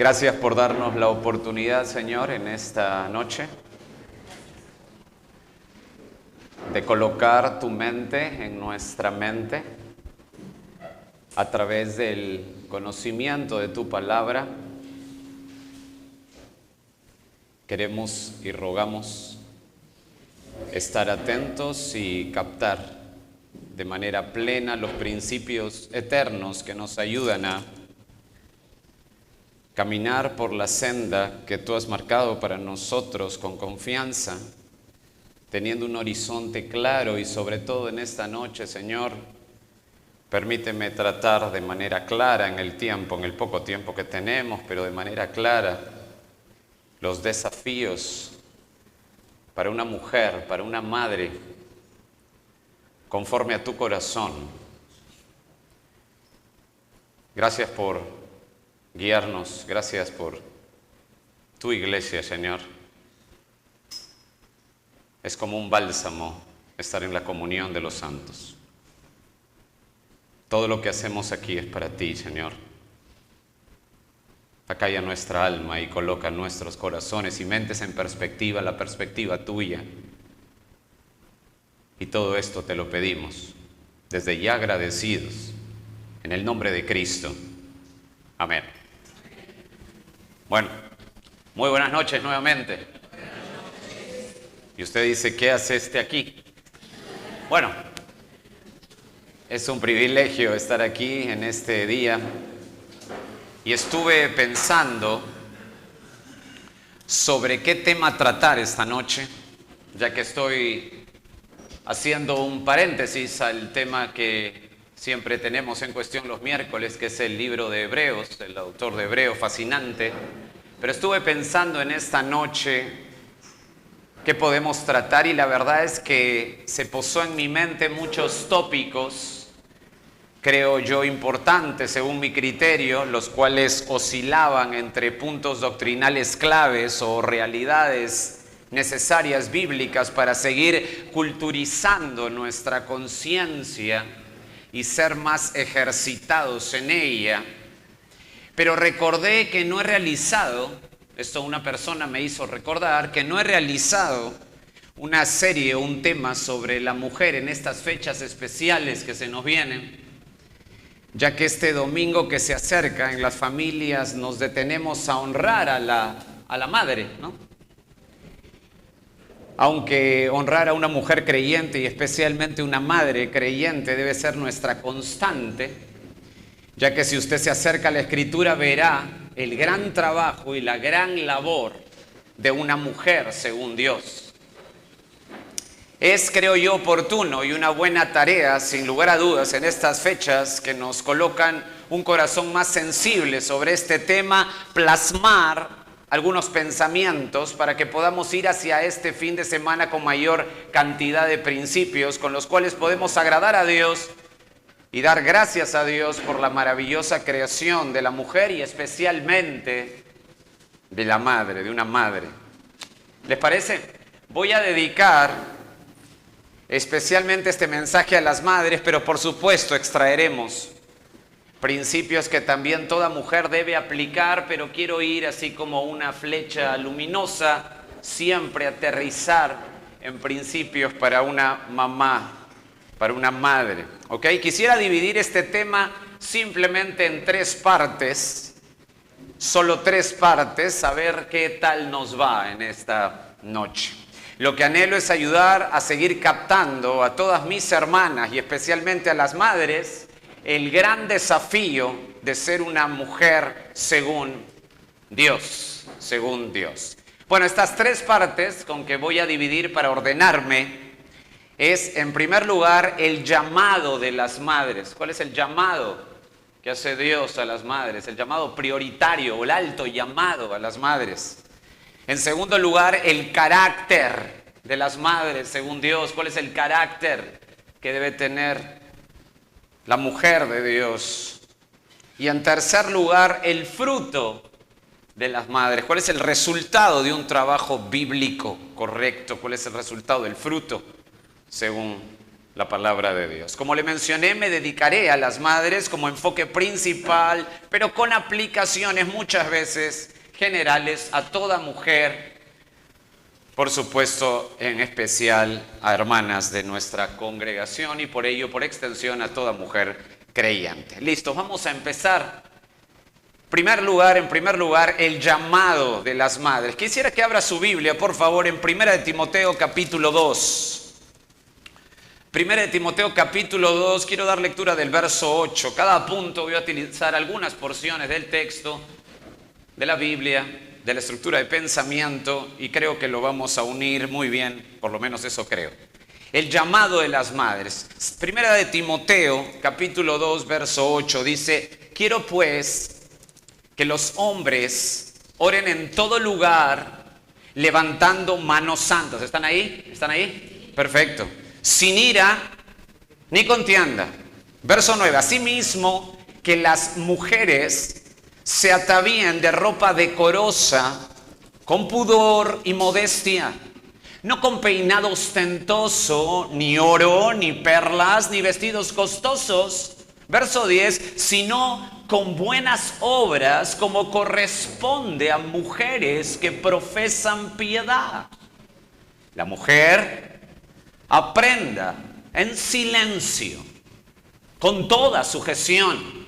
Gracias por darnos la oportunidad, Señor, en esta noche de colocar tu mente en nuestra mente a través del conocimiento de tu palabra. Queremos y rogamos estar atentos y captar de manera plena los principios eternos que nos ayudan a caminar por la senda que tú has marcado para nosotros con confianza, teniendo un horizonte claro y sobre todo en esta noche, Señor, permíteme tratar de manera clara en el tiempo, en el poco tiempo que tenemos, pero de manera clara, los desafíos para una mujer, para una madre, conforme a tu corazón. Gracias por guiarnos, gracias por tu iglesia, Señor. Es como un bálsamo estar en la comunión de los santos. Todo lo que hacemos aquí es para ti, Señor. Acalla nuestra alma y coloca nuestros corazones y mentes en perspectiva, la perspectiva tuya. Y todo esto te lo pedimos, desde ya agradecidos, en el nombre de Cristo. Amén. Bueno, muy buenas noches nuevamente. Y usted dice, ¿qué hace aquí? Bueno, es un privilegio estar aquí en este día. Y estuve pensando sobre qué tema tratar esta noche, ya que estoy haciendo un paréntesis al tema que siempre tenemos en cuestión los miércoles, que es el libro de Hebreos, el autor de Hebreos, fascinante. Pero estuve pensando en esta noche qué podemos tratar y la verdad es que se posó en mi mente muchos tópicos, creo yo importantes según mi criterio, los cuales oscilaban entre puntos doctrinales claves o realidades necesarias bíblicas para seguir culturizando nuestra conciencia y ser más ejercitados en ella. Pero recordé que no he realizado, esto una persona me hizo recordar, que no he realizado una serie o un tema sobre la mujer en estas fechas especiales que se nos vienen, ya que este domingo que se acerca en las familias nos detenemos a honrar a la madre, ¿no? Aunque honrar a una mujer creyente y especialmente una madre creyente debe ser nuestra constante, ya que si usted se acerca a la Escritura verá el gran trabajo y la gran labor de una mujer según Dios. Es, creo yo, oportuno y una buena tarea, sin lugar a dudas, en estas fechas que nos colocan un corazón más sensible sobre este tema, plasmar algunos pensamientos para que podamos ir hacia este fin de semana con mayor cantidad de principios con los cuales podemos agradar a Dios y dar gracias a Dios por la maravillosa creación de la mujer y especialmente de la madre, de una madre. ¿Les parece? Voy a dedicar especialmente este mensaje a las madres, pero por supuesto extraeremos principios que también toda mujer debe aplicar, pero quiero ir así como una flecha luminosa, siempre aterrizar en principios para una mamá, para una madre, ¿ok? Quisiera dividir este tema simplemente en tres partes, solo tres partes, a ver qué tal nos va en esta noche. Lo que anhelo es ayudar a seguir captando a todas mis hermanas y especialmente a las madres el gran desafío de ser una mujer según Dios, según Dios. Bueno, estas tres partes con que voy a dividir para ordenarme es, en primer lugar, el llamado de las madres. ¿Cuál es el llamado que hace Dios a las madres? El llamado prioritario o el alto llamado a las madres. En segundo lugar, el carácter de las madres según Dios. ¿Cuál es el carácter que debe tener la mujer de Dios? Y en tercer lugar, el fruto de las madres. ¿Cuál es el resultado de un trabajo bíblico correcto? ¿Cuál es el resultado del fruto según la palabra de Dios. Como le mencioné, me dedicaré a las madres como enfoque principal, pero con aplicaciones muchas veces generales a toda mujer, por supuesto, en especial a hermanas de nuestra congregación y por ello, por extensión, a toda mujer creyente. Listo, vamos a empezar. En primer lugar, el llamado de las madres. Quisiera que abra su Biblia, por favor, en 1 de Timoteo capítulo 2. 1 de Timoteo capítulo 2, quiero dar lectura del verso 8. Cada punto voy a utilizar algunas porciones del texto, de la Biblia, de la estructura de pensamiento, y creo que lo vamos a unir muy bien, por lo menos eso creo. El llamado de las madres. 1 de Timoteo capítulo 2, verso 8 dice: quiero pues que los hombres oren en todo lugar levantando manos santas. ¿Están ahí? ¿Están ahí? Perfecto. Sin ira ni contienda. Verso 9. Asimismo, que las mujeres se atavíen de ropa decorosa, con pudor y modestia, no con peinado ostentoso, ni oro, ni perlas, ni vestidos costosos. Verso 10. Sino con buenas obras, como corresponde a mujeres que profesan piedad. La mujer aprenda en silencio, con toda sujeción,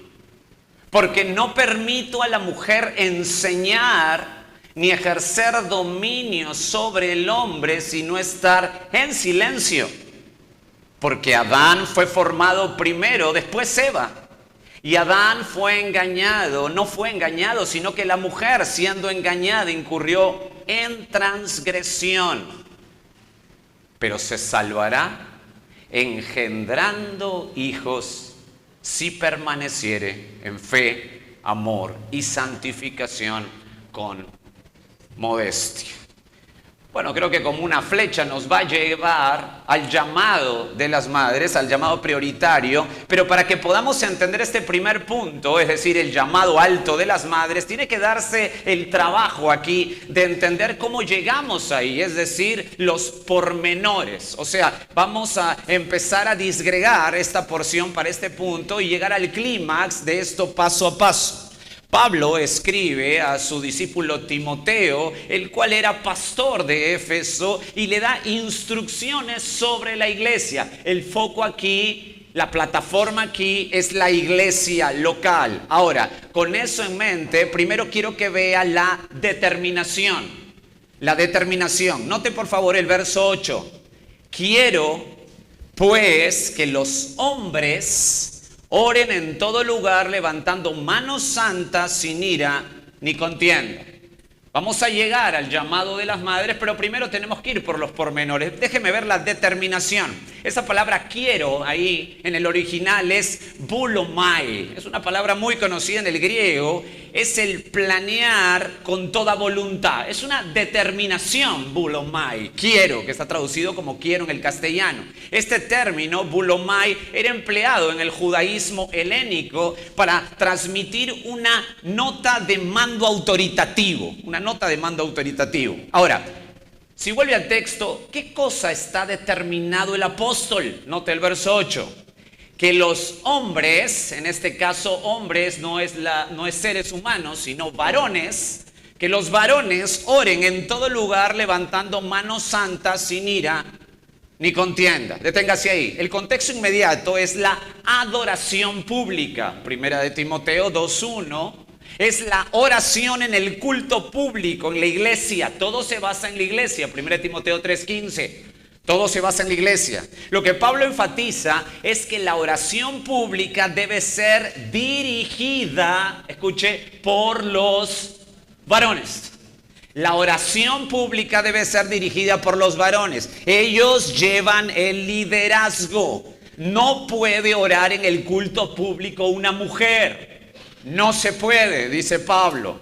porque no permito a la mujer enseñar ni ejercer dominio sobre el hombre, sino estar en silencio. Porque Adán fue formado primero, después Eva. Y Adán fue engañado, no fue engañado, sino que la mujer, siendo engañada, incurrió en transgresión. Pero se salvará engendrando hijos si permaneciere en fe, amor y santificación con modestia. Bueno, creo que como una flecha nos va a llevar al llamado de las madres, al llamado prioritario, pero para que podamos entender este primer punto, es decir, el llamado alto de las madres, tiene que darse el trabajo aquí de entender cómo llegamos ahí, es decir, los pormenores. O sea, vamos a empezar a disgregar esta porción para este punto y llegar al clímax de esto paso a paso. Pablo escribe a su discípulo Timoteo, el cual era pastor de Éfeso, y le da instrucciones sobre la iglesia. El foco aquí, la plataforma aquí es la iglesia local. Ahora, con eso en mente, primero quiero que vea la determinación. La determinación. Note por favor el verso 8. Quiero pues que los hombres oren en todo lugar levantando manos santas sin ira ni contienda. Vamos a llegar al llamado de las madres, pero primero tenemos que ir por los pormenores. Déjeme ver la determinación. Esa palabra quiero ahí en el original es boulomai. Es una palabra muy conocida en el griego. Es el planear con toda voluntad. Es una determinación, boulomai. Quiero, que está traducido como quiero en el castellano. Este término, boulomai, era empleado en el judaísmo helénico para transmitir una nota de mando autoritativo. Una nota de mando autoritativo. Ahora, si vuelve al texto, ¿qué cosa está determinado el apóstol? Note el verso 8. Que los hombres, en este caso hombres no es seres humanos, sino varones, que los varones oren en todo lugar levantando manos santas sin ira ni contienda. Deténgase ahí. El contexto inmediato es la adoración pública. 1 de Timoteo 2:1 es la oración en el culto público, en la iglesia. Todo se basa en la iglesia. 1 de Timoteo 3:15. Todo se basa en la iglesia. Lo que Pablo enfatiza es que la oración pública debe ser dirigida, escuche, por los varones. La oración pública debe ser dirigida por los varones. Ellos llevan el liderazgo. No puede orar en el culto público una mujer. No se puede, dice Pablo.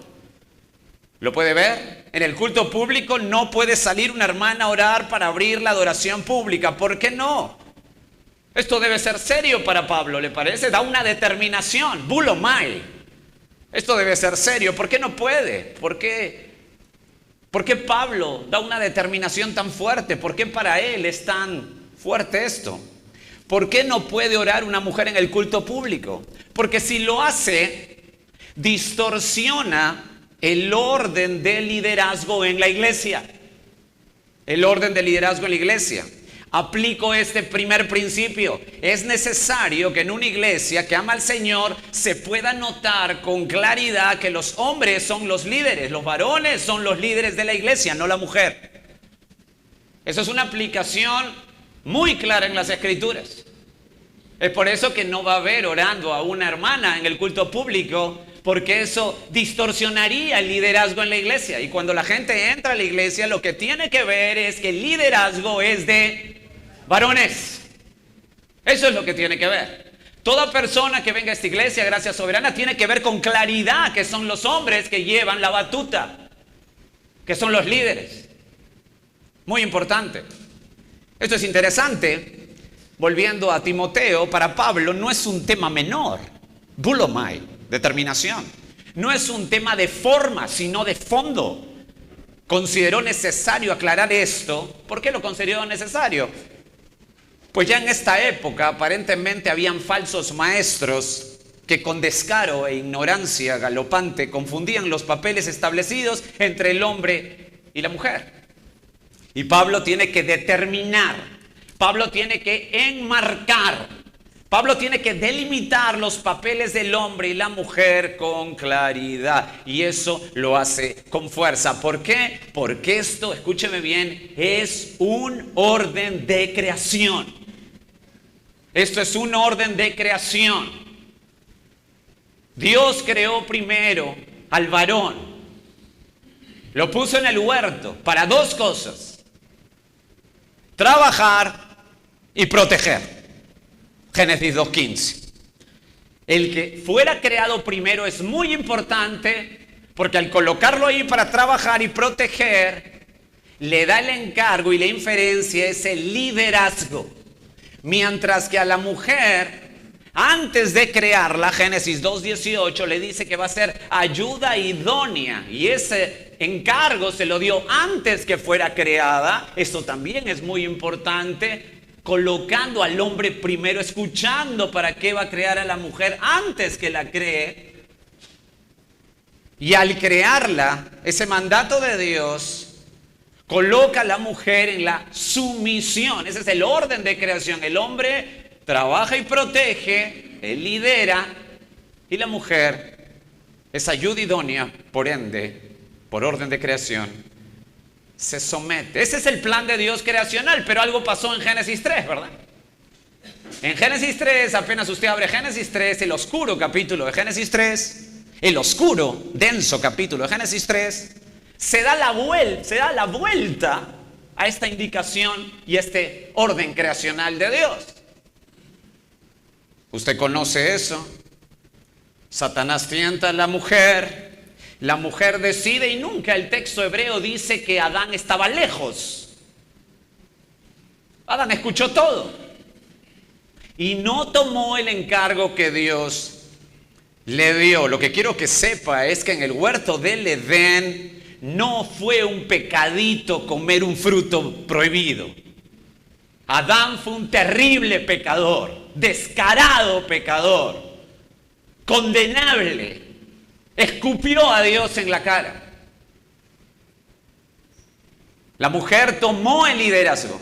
¿Lo puede ver? En el culto público no puede salir una hermana a orar para abrir la adoración pública. ¿Por qué no? Esto debe ser serio para Pablo, ¿le parece? Da una determinación, boulomai. Esto debe ser serio. ¿Por qué no puede? ¿Por qué Pablo da una determinación tan fuerte? ¿Por qué para él es tan fuerte esto? ¿Por qué no puede orar una mujer en el culto público? Porque si lo hace, distorsiona el orden de liderazgo en la iglesia. El orden de liderazgo en la iglesia. Aplico este primer principio. Es necesario que en una iglesia que ama al Señor se pueda notar con claridad que los hombres son los líderes, los varones son los líderes de la iglesia, no la mujer. Eso es una aplicación muy clara en las Escrituras. Es por eso que no va a haber orando a una hermana en el culto público, porque eso distorsionaría el liderazgo en la iglesia. Y cuando la gente entra a la iglesia, lo que tiene que ver es que el liderazgo es de varones. Eso es lo que tiene que ver. Toda persona que venga a esta iglesia, Gracia Soberana, tiene que ver con claridad que son los hombres que llevan la batuta, que son los líderes. Muy importante. Esto es interesante. Volviendo a Timoteo, para Pablo no es un tema menor. Bulomai, determinación. No es un tema de forma, sino de fondo. Consideró necesario aclarar esto. ¿Por qué lo consideró necesario? Pues ya en esta época aparentemente habían falsos maestros que con descaro e ignorancia galopante confundían los papeles establecidos entre el hombre y la mujer. Y Pablo tiene que determinar, Pablo tiene que enmarcar, Pablo tiene que delimitar los papeles del hombre y la mujer con claridad. Y eso lo hace con fuerza. ¿Por qué? Porque esto, escúcheme bien, es un orden de creación. Esto es un orden de creación. Dios creó primero al varón. Lo puso en el huerto para dos cosas: trabajar y proteger. Génesis 2:15. El que fuera creado primero es muy importante, porque al colocarlo ahí para trabajar y proteger, le da el encargo y la inferencia es el liderazgo. Mientras que a la mujer, antes de crearla, Génesis 2:18, le dice que va a ser ayuda idónea. Y ese encargo se lo dio antes que fuera creada. Esto también es muy importante. Colocando al hombre primero, escuchando para qué va a crear a la mujer antes que la cree. Y al crearla, ese mandato de Dios coloca a la mujer en la sumisión. Ese es el orden de creación. El hombre trabaja y protege, él lidera, y la mujer es ayuda idónea, por ende, por orden de creación, se somete. Ese es el plan de Dios creacional, pero algo pasó en Génesis 3, ¿verdad? En Génesis 3, apenas usted abre Génesis 3, el oscuro capítulo de Génesis 3, el oscuro, denso capítulo de Génesis 3, se da la vuelta a esta indicación y este orden creacional de Dios. Usted conoce eso. Satanás tienta a la mujer decide, y nunca el texto hebreo dice que Adán estaba lejos. Adán escuchó todo y no tomó el encargo que Dios le dio. Lo que quiero que sepa es que en el huerto del Edén no fue un pecadito comer un fruto prohibido. Adán fue un terrible pecador, descarado pecador, condenable. Escupió a Dios en la cara. La mujer tomó el liderazgo.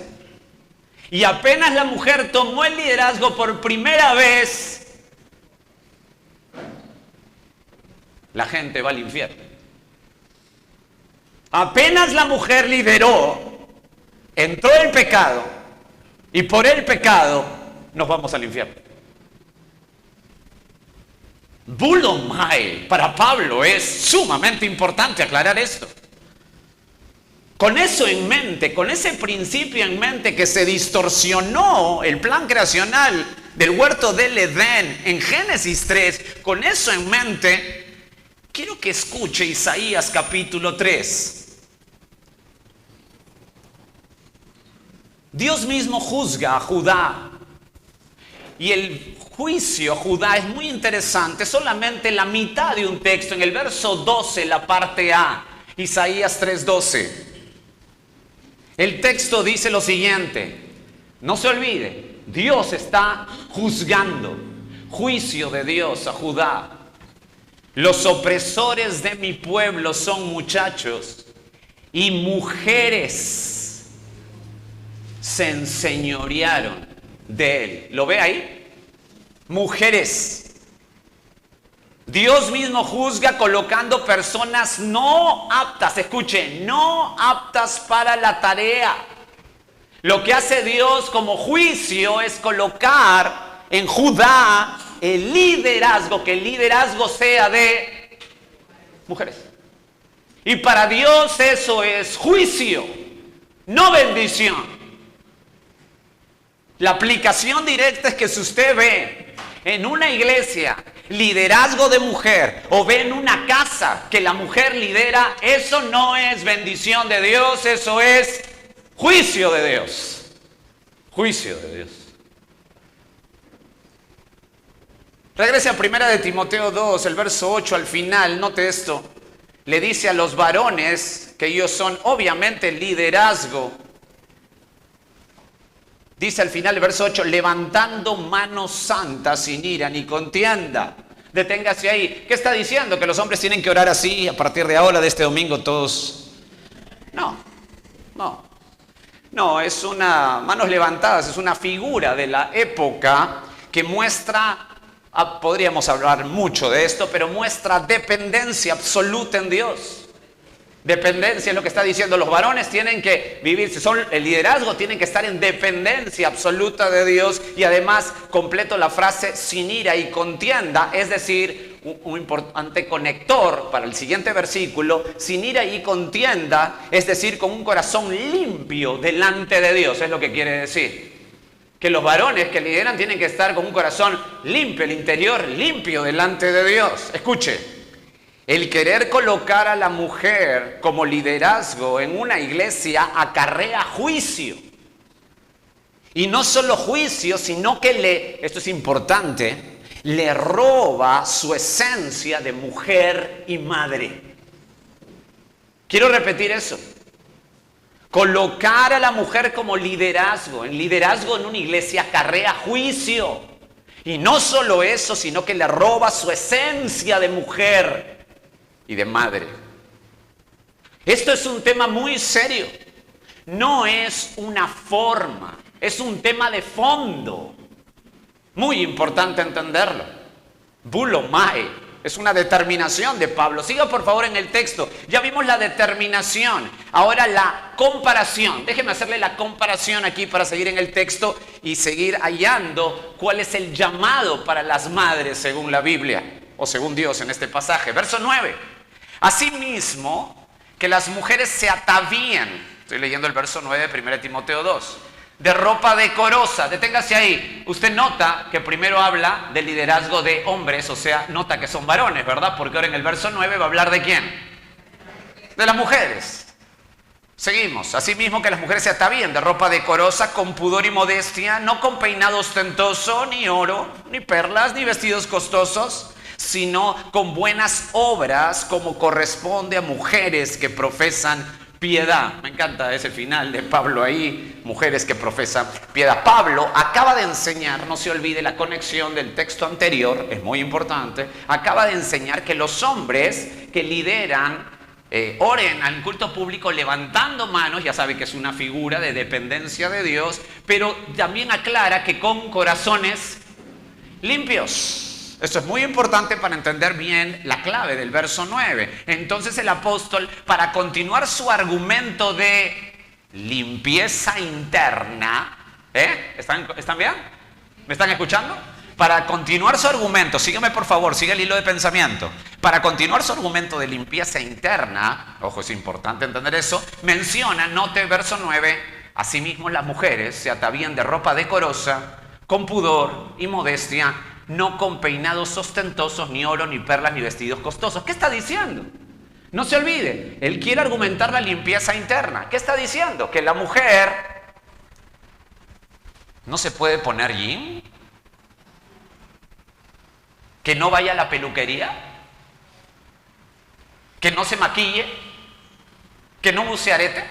Y apenas la mujer tomó el liderazgo por primera vez, la gente va al infierno. Apenas la mujer lideró, entró el pecado, y por el pecado nos vamos al infierno. Bulomai, para Pablo es sumamente importante aclarar esto. Con eso en mente, con ese principio en mente, que se distorsionó el plan creacional del huerto del Edén en Génesis 3, con eso en mente, quiero que escuche Isaías capítulo 3. Dios mismo juzga a Judá. Y el juicio a Judá es muy interesante. Solamente la mitad de un texto, en el verso 12, la parte A, Isaías 3:12. El texto dice lo siguiente: no se olvide, Dios está juzgando. Juicio de Dios a Judá. Los opresores de mi pueblo son muchachos y mujeres se enseñorearon de él. ¿Lo ve ahí? Mujeres. Dios mismo juzga colocando personas no aptas, escuche, no aptas para la tarea. Lo que hace Dios como juicio es colocar en Judá el liderazgo, que el liderazgo sea de mujeres. Y para Dios eso es juicio, no bendición. La aplicación directa es que si usted ve en una iglesia liderazgo de mujer o ve en una casa que la mujer lidera, eso no es bendición de Dios, eso es juicio de Dios. Juicio de Dios. Regrese a 1 de Timoteo 2, el verso 8 al final, note esto. Le dice a los varones que ellos son obviamente liderazgo. Dice al final el verso 8, levantando manos santas sin ira ni contienda. Deténgase ahí. ¿Qué está diciendo? ¿Que los hombres tienen que orar así a partir de ahora, de este domingo, todos? No, es una, manos levantadas, es una figura de la época que muestra, podríamos hablar mucho de esto, pero muestra dependencia absoluta en Dios. Dependencia es lo que está diciendo. Los varones tienen que vivir, si son el liderazgo, tienen que estar en dependencia absoluta de Dios. Y además completo la frase sin ira y contienda, es decir, un importante conector para el siguiente versículo, sin ira y contienda, es decir, con un corazón limpio delante de Dios, es lo que quiere decir. Que los varones que lideran tienen que estar con un corazón limpio, el interior limpio delante de Dios. Escuche. El querer colocar a la mujer como liderazgo en una iglesia acarrea juicio. Y no solo juicio, sino que esto es importante, le roba su esencia de mujer y madre. Quiero repetir eso. Colocar a la mujer como liderazgo en una iglesia acarrea juicio. Y no solo eso, sino que le roba su esencia de mujer y de madre. Esto es un tema muy serio. No es una forma, es un tema de fondo. Muy importante entenderlo. Bulomai es una determinación de Pablo. Siga por favor en el texto. Ya vimos la determinación. Ahora la comparación. Déjeme hacerle la comparación aquí para seguir en el texto y seguir hallando cuál es el llamado para las madres según la Biblia o según Dios en este pasaje. Verso 9. Asimismo, que las mujeres se atavíen, estoy leyendo el verso 9 de 1 Timoteo 2, de ropa decorosa. Deténgase ahí. Usted nota que primero habla del liderazgo de hombres, o sea, nota que son varones, ¿verdad? Porque ahora en el verso 9 va a hablar ¿de quién? De las mujeres. Seguimos. Asimismo, que las mujeres se atavíen de ropa decorosa, con pudor y modestia, no con peinado ostentoso, ni oro, ni perlas, ni vestidos costosos, sino con buenas obras como corresponde a mujeres que profesan piedad. Me encanta ese final de Pablo ahí, mujeres que profesan piedad. Pablo acaba de enseñar, no se olvide la conexión del texto anterior, es muy importante, acaba de enseñar que los hombres que lideran, oren al culto público levantando manos, ya sabe que es una figura de dependencia de Dios, pero también aclara que con corazones limpios. Esto es muy importante para entender bien la clave del verso 9. Entonces el apóstol, para continuar su argumento de limpieza interna, ¿están bien? ¿Me están escuchando? Para continuar su argumento, sígueme por favor, sigue el hilo de pensamiento. Para continuar su argumento de limpieza interna, ojo, es importante entender eso, menciona, note verso 9, asimismo las mujeres se atavían de ropa decorosa, con pudor y modestia, no con peinados ostentosos, ni oro, ni perlas, ni vestidos costosos. ¿Qué está diciendo? No se olvide, él quiere argumentar la limpieza interna. ¿Qué está diciendo? Que la mujer no se puede poner jean, que no vaya a la peluquería, que no se maquille, que no use arete.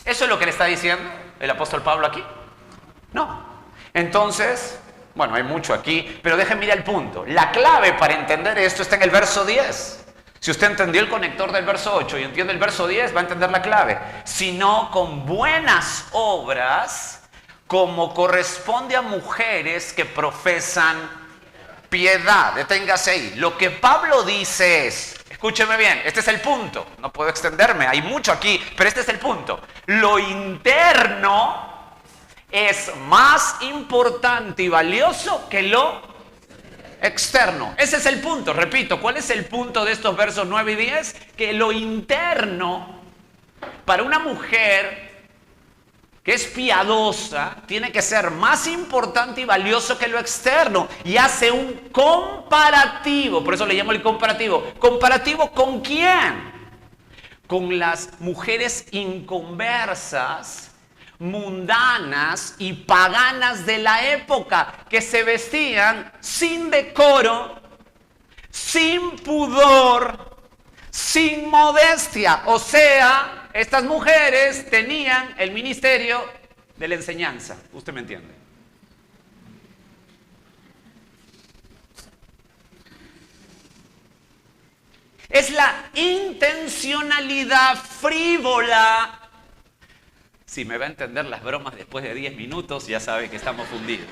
¿Eso es lo que le está diciendo el apóstol Pablo aquí? No. Entonces, bueno, hay mucho aquí, pero déjenme ir al punto. La clave para entender esto está en el verso 10. Si usted entendió el conector del verso 8 y entiende el verso 10, va a entender la clave. Sino con buenas obras, como corresponde a mujeres que profesan piedad. Deténgase ahí. Lo que Pablo dice es, escúcheme bien, este es el punto. No puedo extenderme, hay mucho aquí, pero este es el punto. Lo interno es más importante y valioso que lo externo. Ese es el punto, repito. ¿Cuál es el punto de estos versos 9 y 10? Que lo interno para una mujer que es piadosa tiene que ser más importante y valioso que lo externo. Y hace un comparativo. Por eso le llamo el comparativo. ¿Comparativo con quién? Con las mujeres inconversas, mundanas y paganas de la época, que se vestían sin decoro, sin pudor, sin modestia. O sea, estas mujeres tenían el ministerio de la enseñanza. ¿Usted me entiende? Es la intencionalidad frívola. Si me va a entender las bromas después de 10 minutos, ya sabe que estamos fundidos.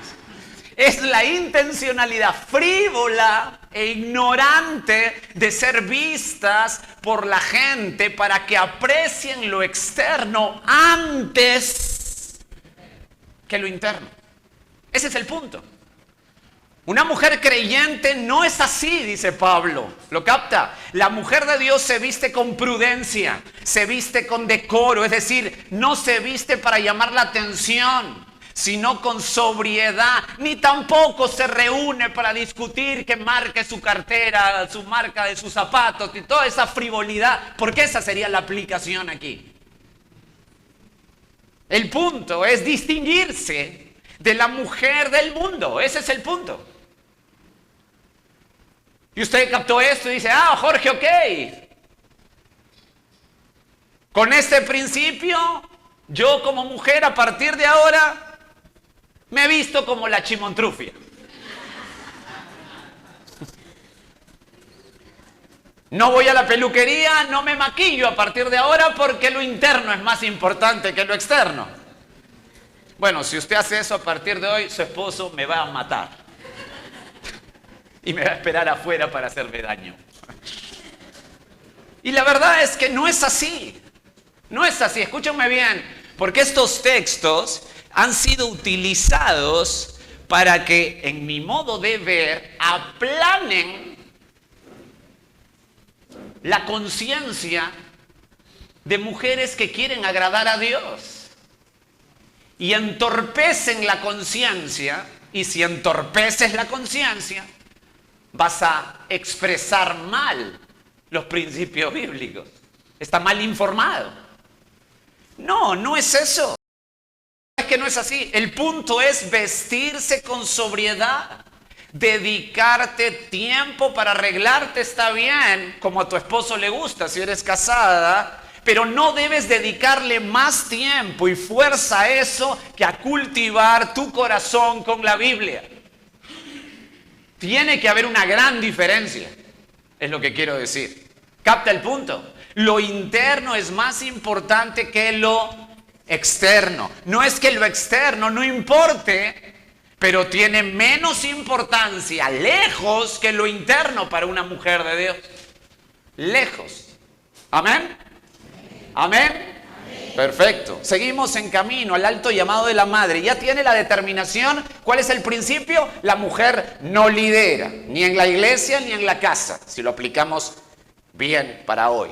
Es la intencionalidad frívola e ignorante de ser vistas por la gente para que aprecien lo externo antes que lo interno. Ese es el punto. Una mujer creyente no es así, dice Pablo. ¿Lo capta? La mujer de Dios se viste con prudencia, se viste con decoro, es decir, no se viste para llamar la atención, sino con sobriedad, ni tampoco se reúne para discutir que marque su cartera, su marca de sus zapatos y toda esa frivolidad, porque esa sería la aplicación aquí. El punto es distinguirse de la mujer del mundo, ese es el punto. Y usted captó esto y dice, Jorge, ok. Con este principio, yo como mujer a partir de ahora me he visto como la chimontrufia. No voy a la peluquería, no me maquillo a partir de ahora porque lo interno es más importante que lo externo. Bueno, si usted hace eso a partir de hoy, su esposo me va a matar. Y me va a esperar afuera para hacerme daño. Y la verdad es que no es así. No es así, escúchenme bien. Porque estos textos han sido utilizados para que, en mi modo de ver, aplanen la conciencia de mujeres que quieren agradar a Dios. Y entorpecen la conciencia. Y si entorpeces la conciencia, vas a expresar mal los principios bíblicos. Está mal informado. No, no es eso. Es que no es así. El punto es vestirse con sobriedad. Dedicarte tiempo para arreglarte está bien, como a tu esposo le gusta si eres casada, pero no debes dedicarle más tiempo y fuerza a eso que a cultivar tu corazón con la Biblia. Tiene que haber una gran diferencia, es lo que quiero decir. ¿Capta el punto? Lo interno es más importante que lo externo. No es que lo externo no importe, pero tiene menos importancia lejos que lo interno para una mujer de Dios. Lejos. ¿Amén? ¿Amén? Perfecto. Seguimos en camino al alto llamado de la madre. Ya tiene la determinación. ¿Cuál es el principio? La mujer no lidera, ni en la iglesia ni en la casa, si lo aplicamos bien para hoy.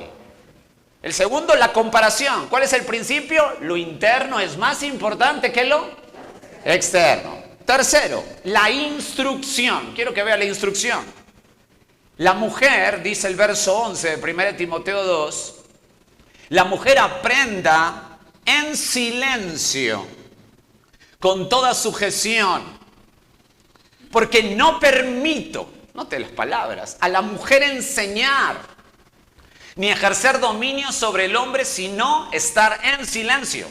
El segundo, la comparación. ¿Cuál es el principio? Lo interno es más importante que lo externo. Tercero, la instrucción. Quiero que vea la instrucción. La mujer, dice el verso 11 de 1 Timoteo 2, la mujer aprenda en silencio, con toda sujeción, porque no permito, note las palabras, a la mujer enseñar, ni ejercer dominio sobre el hombre, sino estar en silencio.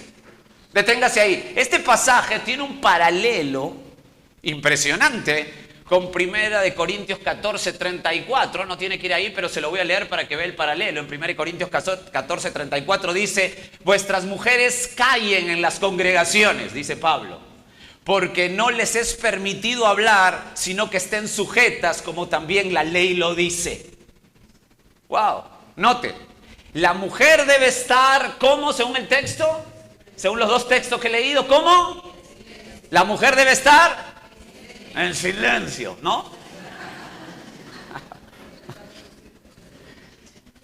Deténgase ahí. Este pasaje tiene un paralelo Impresionante. Con Primera de Corintios 14:34, no tiene que ir ahí, pero se lo voy a leer para que vea el paralelo. En Primera de Corintios 14:34 dice: vuestras mujeres callen en las congregaciones, dice Pablo, porque no les es permitido hablar, sino que estén sujetas, como también la ley lo dice. Wow, note, la mujer debe estar, ¿cómo según el texto? Según los dos textos que he leído, ¿cómo? La mujer debe estar en silencio, ¿no?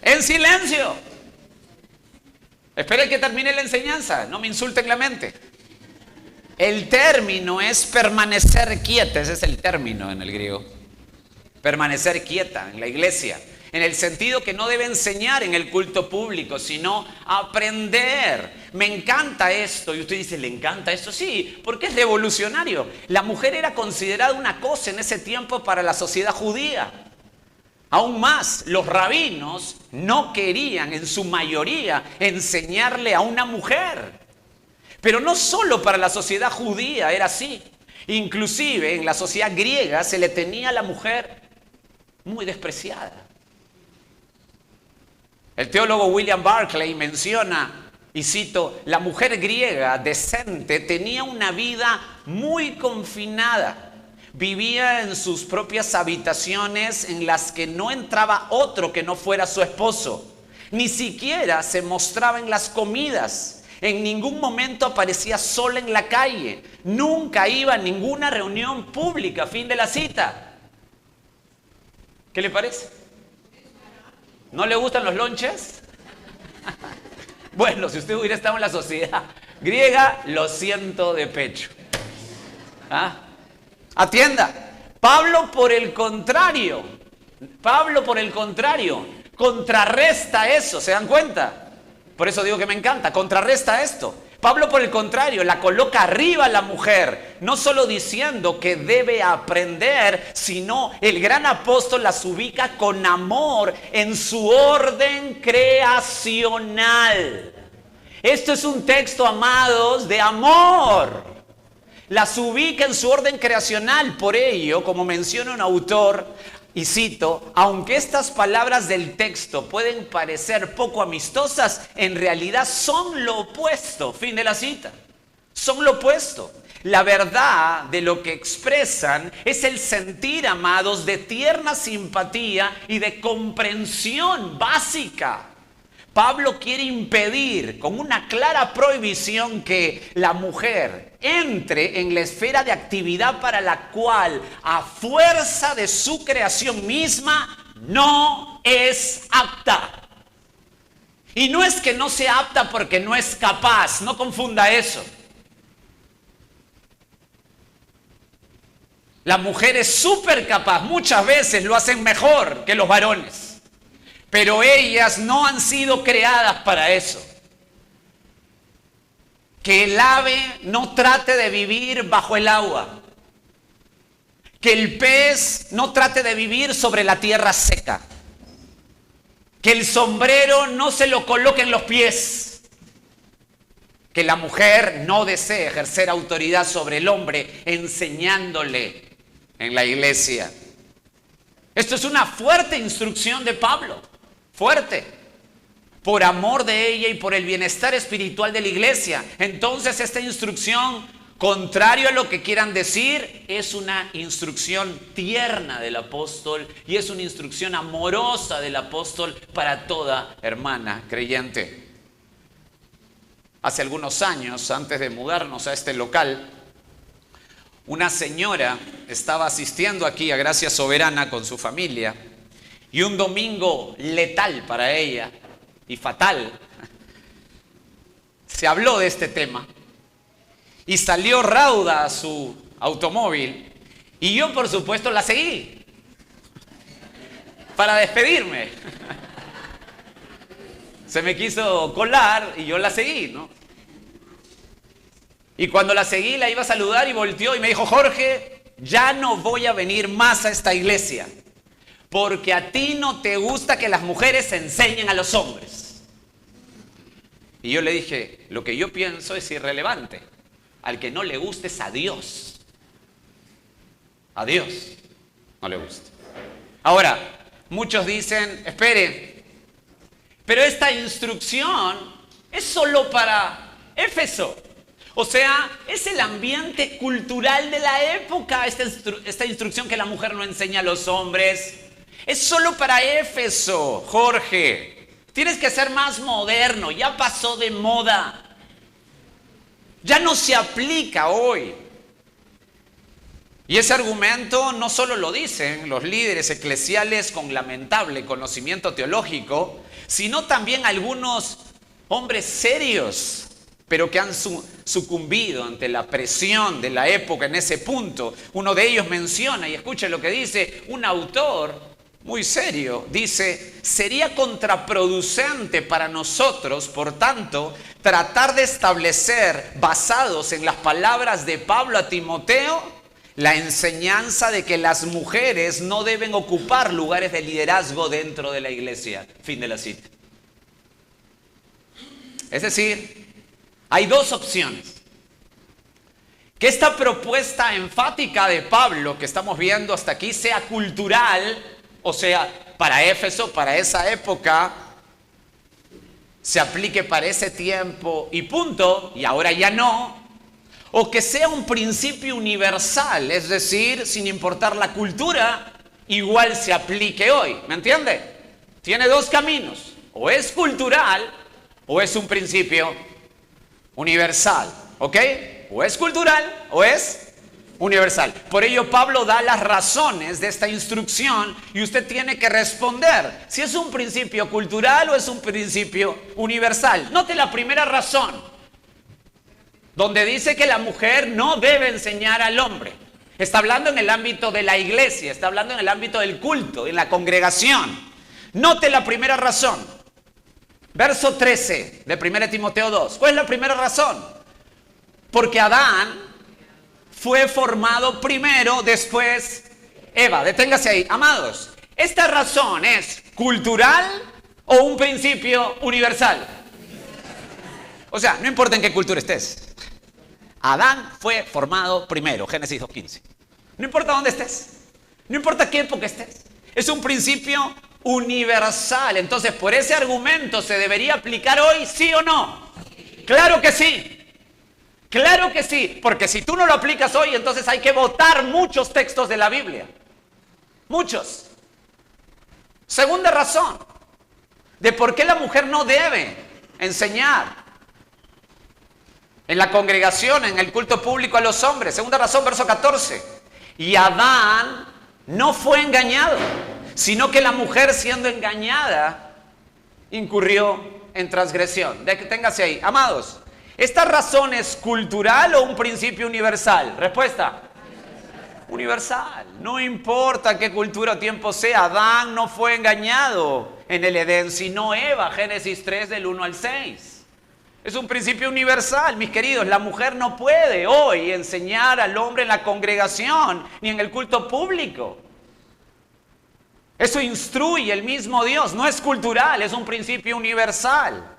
En silencio. Espere que termine la enseñanza, no me insulten la mente. El término es permanecer quieta, ese es el término en el griego. Permanecer quieta en la iglesia, en el sentido que no debe enseñar en el culto público, sino aprender. Me encanta esto. Y usted dice, ¿le encanta esto? Sí, porque es revolucionario. La mujer era considerada una cosa en ese tiempo para la sociedad judía. Aún más, los rabinos no querían en su mayoría enseñarle a una mujer. Pero no solo para la sociedad judía era así. Inclusive en la sociedad griega se le tenía a la mujer muy despreciada. El teólogo William Barclay menciona, y cito, la mujer griega decente tenía una vida muy confinada. Vivía en sus propias habitaciones en las que no entraba otro que no fuera su esposo. Ni siquiera se mostraba en las comidas. En ningún momento aparecía sola en la calle. Nunca iba a ninguna reunión pública. Fin de la cita. ¿Qué le parece? ¿No le gustan los lonches? Bueno, si usted hubiera estado en la sociedad griega, lo siento de pecho. ¿Ah? Atienda. Pablo, por el contrario, contrarresta eso, ¿se dan cuenta? Por eso digo que me encanta, contrarresta esto. Pablo, por el contrario, la coloca arriba a la mujer, no solo diciendo que debe aprender, sino el gran apóstol las ubica con amor en su orden creacional. Esto es un texto, amados, de amor. Las ubica en su orden creacional. Por ello, como menciona un autor, y cito, aunque estas palabras del texto pueden parecer poco amistosas, en realidad son lo opuesto. Fin de la cita. Son lo opuesto. La verdad de lo que expresan es el sentir, amados, de tierna simpatía y de comprensión básica. Pablo quiere impedir con una clara prohibición que la mujer entre en la esfera de actividad para la cual, a fuerza de su creación misma, no es apta. Y no es que no sea apta porque no es capaz, no confunda eso. La mujer es súper capaz, muchas veces lo hacen mejor que los varones. Pero ellas no han sido creadas para eso. Que el ave no trate de vivir bajo el agua. Que el pez no trate de vivir sobre la tierra seca. Que el sombrero no se lo coloque en los pies. Que la mujer no desee ejercer autoridad sobre el hombre enseñándole en la iglesia. Esto es una fuerte instrucción de Pablo. Fuerte, por amor de ella y por el bienestar espiritual de la iglesia. Entonces esta instrucción, contrario a lo que quieran decir, es una instrucción tierna del apóstol y es una instrucción amorosa del apóstol para toda hermana creyente. Hace algunos años, antes de mudarnos a este local, una señora estaba asistiendo aquí a Gracia Soberana con su familia. Y un domingo letal para ella y fatal, se habló de este tema y salió rauda a su automóvil y yo por supuesto la seguí para despedirme. Se me quiso colar y yo la seguí, ¿no? Y cuando la seguí la iba a saludar y volteó y me dijo, Jorge, ya no voy a venir más a esta iglesia. Porque a ti no te gusta que las mujeres enseñen a los hombres. Y yo le dije, lo que yo pienso es irrelevante. Al que no le guste es a Dios. A Dios no le gusta. Ahora, muchos dicen, espere, pero esta instrucción es solo para Éfeso. O sea, es el ambiente cultural de la época, esta instrucción que la mujer no enseña a los hombres. Es solo para Éfeso, Jorge. Tienes que ser más moderno, ya pasó de moda. Ya no se aplica hoy. Y ese argumento no solo lo dicen los líderes eclesiales con lamentable conocimiento teológico, sino también algunos hombres serios, pero que han sucumbido ante la presión de la época en ese punto. Uno de ellos menciona, y escuche lo que dice, un autor muy serio, dice, sería contraproducente para nosotros, por tanto, tratar de establecer, basados en las palabras de Pablo a Timoteo, la enseñanza de que las mujeres no deben ocupar lugares de liderazgo dentro de la iglesia. Fin de la cita. Es decir, hay dos opciones. Que esta propuesta enfática de Pablo que estamos viendo hasta aquí sea cultural, o sea, para Éfeso, para esa época, se aplique para ese tiempo y punto, y ahora ya no. O que sea un principio universal, es decir, sin importar la cultura, igual se aplique hoy. ¿Me entiende? Tiene dos caminos. O es cultural o es un principio universal. ¿Ok? O es cultural o es universal. Por ello Pablo da las razones de esta instrucción y usted tiene que responder si es un principio cultural o es un principio universal. Note la primera razón, donde dice que la mujer no debe enseñar al hombre. Está hablando en el ámbito de la iglesia, está hablando en el ámbito del culto, en la congregación. Note la primera razón. Verso 13 de 1 Timoteo 2. ¿Cuál es la primera razón? Porque Adán fue formado primero, después Eva. Deténgase ahí. Amados, ¿esta razón es cultural o un principio universal? O sea, no importa en qué cultura estés. Adán fue formado primero, Génesis 2:15. No importa dónde estés, no importa qué época estés. Es un principio universal. Entonces, por ese argumento, ¿se debería aplicar hoy, sí o no? Claro que sí. Claro que sí, porque si tú no lo aplicas hoy, entonces hay que votar muchos textos de la Biblia. Muchos. Segunda razón de por qué la mujer no debe enseñar en la congregación, en el culto público a los hombres. Segunda razón, verso 14. Y Adán no fue engañado, sino que la mujer, siendo engañada, incurrió en transgresión. Deténgase ahí. Amados, ¿esta razón es cultural o un principio universal? Respuesta. Universal. No importa qué cultura o tiempo sea, Adán no fue engañado en el Edén, sino Eva, Génesis 3 del 1 al 6. Es un principio universal, mis queridos. La mujer no puede hoy enseñar al hombre en la congregación ni en el culto público. Eso instruye el mismo Dios. No es cultural, es un principio universal.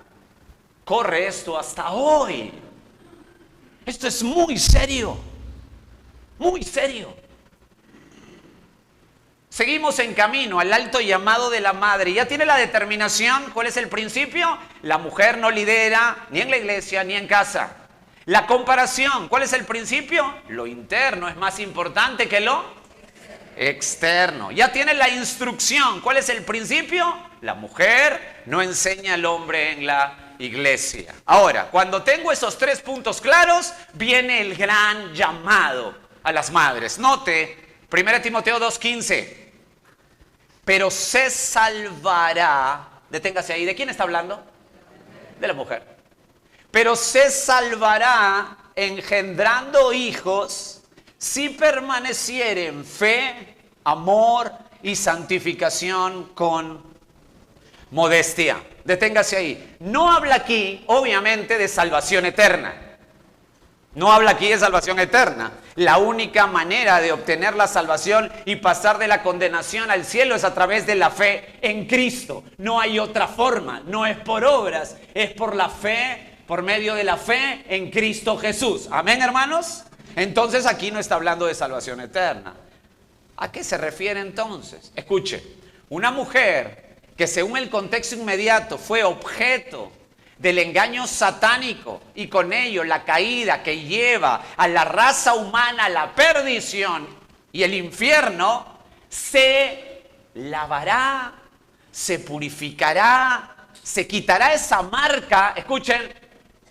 Corre esto hasta hoy. Esto es muy serio. Muy serio. Seguimos en camino al alto llamado de la madre. ¿Ya tiene la determinación? ¿Cuál es el principio? La mujer no lidera ni en la iglesia ni en casa. La comparación. ¿Cuál es el principio? Lo interno es más importante que lo externo. ¿Ya tiene la instrucción? ¿Cuál es el principio? La mujer no enseña al hombre en la iglesia. Ahora, cuando tengo esos tres puntos claros, viene el gran llamado a las madres. Note 1 Timoteo 2:15. Pero se salvará. Deténgase ahí. ¿De quién está hablando? De la mujer. Pero se salvará engendrando hijos si permaneciere en fe, amor y santificación con modestia. Deténgase ahí. No habla aquí, obviamente, de salvación eterna. No habla aquí de salvación eterna. La única manera de obtener la salvación y pasar de la condenación al cielo es a través de la fe en Cristo. No hay otra forma, no es por obras, es por la fe, por medio de la fe en Cristo Jesús. Amén, hermanos. Entonces aquí no está hablando de salvación eterna. ¿A qué se refiere entonces? Escuche, una mujer que según el contexto inmediato fue objeto del engaño satánico y con ello la caída que lleva a la raza humana a la perdición y el infierno, se lavará, se purificará, se quitará esa marca, escuchen,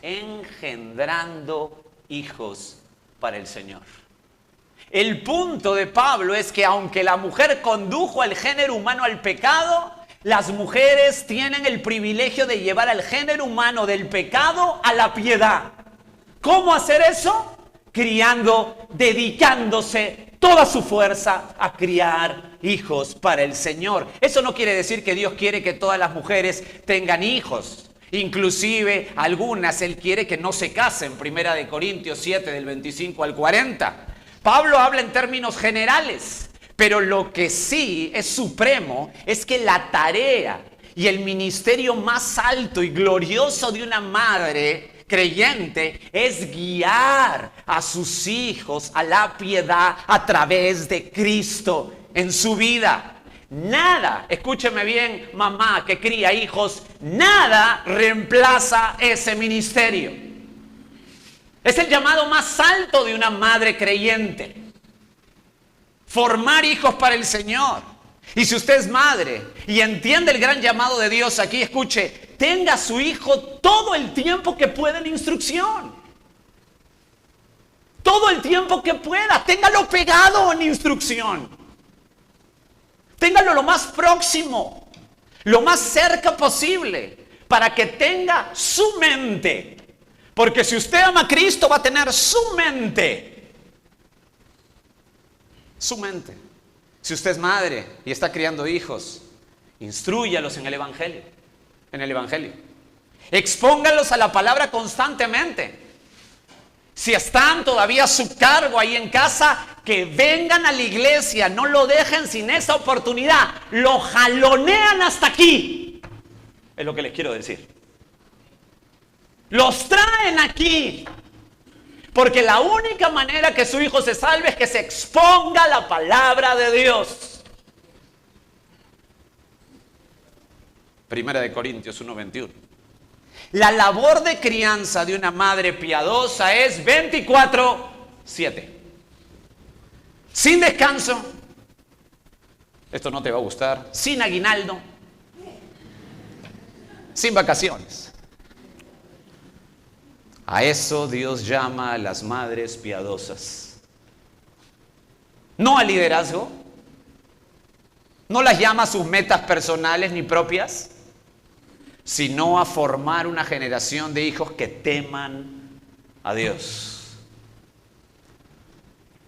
engendrando hijos para el Señor. El punto de Pablo es que aunque la mujer condujo al género humano al pecado, las mujeres tienen el privilegio de llevar al género humano del pecado a la piedad. ¿Cómo hacer eso? Criando, dedicándose toda su fuerza a criar hijos para el Señor. Eso no quiere decir que Dios quiere que todas las mujeres tengan hijos. Inclusive algunas Él quiere que no se casen. 1 Corintios 7 del 25 al 40. Pablo habla en términos generales, pero lo que sí es supremo es que la tarea y el ministerio más alto y glorioso de una madre creyente es guiar a sus hijos a la piedad a través de Cristo en su vida. Nada, escúcheme bien, mamá que cría hijos, nada reemplaza ese ministerio. Es el llamado más alto de una madre creyente. Formar hijos para el Señor. Y si usted es madre y entiende el gran llamado de Dios aquí, escuche, tenga a su hijo todo el tiempo que pueda en instrucción. Todo el tiempo que pueda, téngalo pegado en instrucción. Téngalo lo más próximo, lo más cerca posible, para que tenga su mente. Porque si usted ama a Cristo, va a tener su mente. Su mente. Si usted es madre y está criando hijos, instrúyalos en el Evangelio. En el Evangelio. Expóngalos a la palabra constantemente. Si están todavía a su cargo ahí en casa, que vengan a la iglesia, no lo dejen sin esa oportunidad. Lo jalonean hasta aquí. Es lo que les quiero decir. Los traen aquí. Porque la única manera que su hijo se salve es que se exponga la palabra de Dios. 1 Corintios 1:21. La labor de crianza de una madre piadosa es 24/7. Sin descanso. Esto no te va a gustar. Sin aguinaldo. Sin vacaciones. A eso Dios llama a las madres piadosas. No al liderazgo. No las llama a sus metas personales ni propias, sino a formar una generación de hijos que teman a Dios.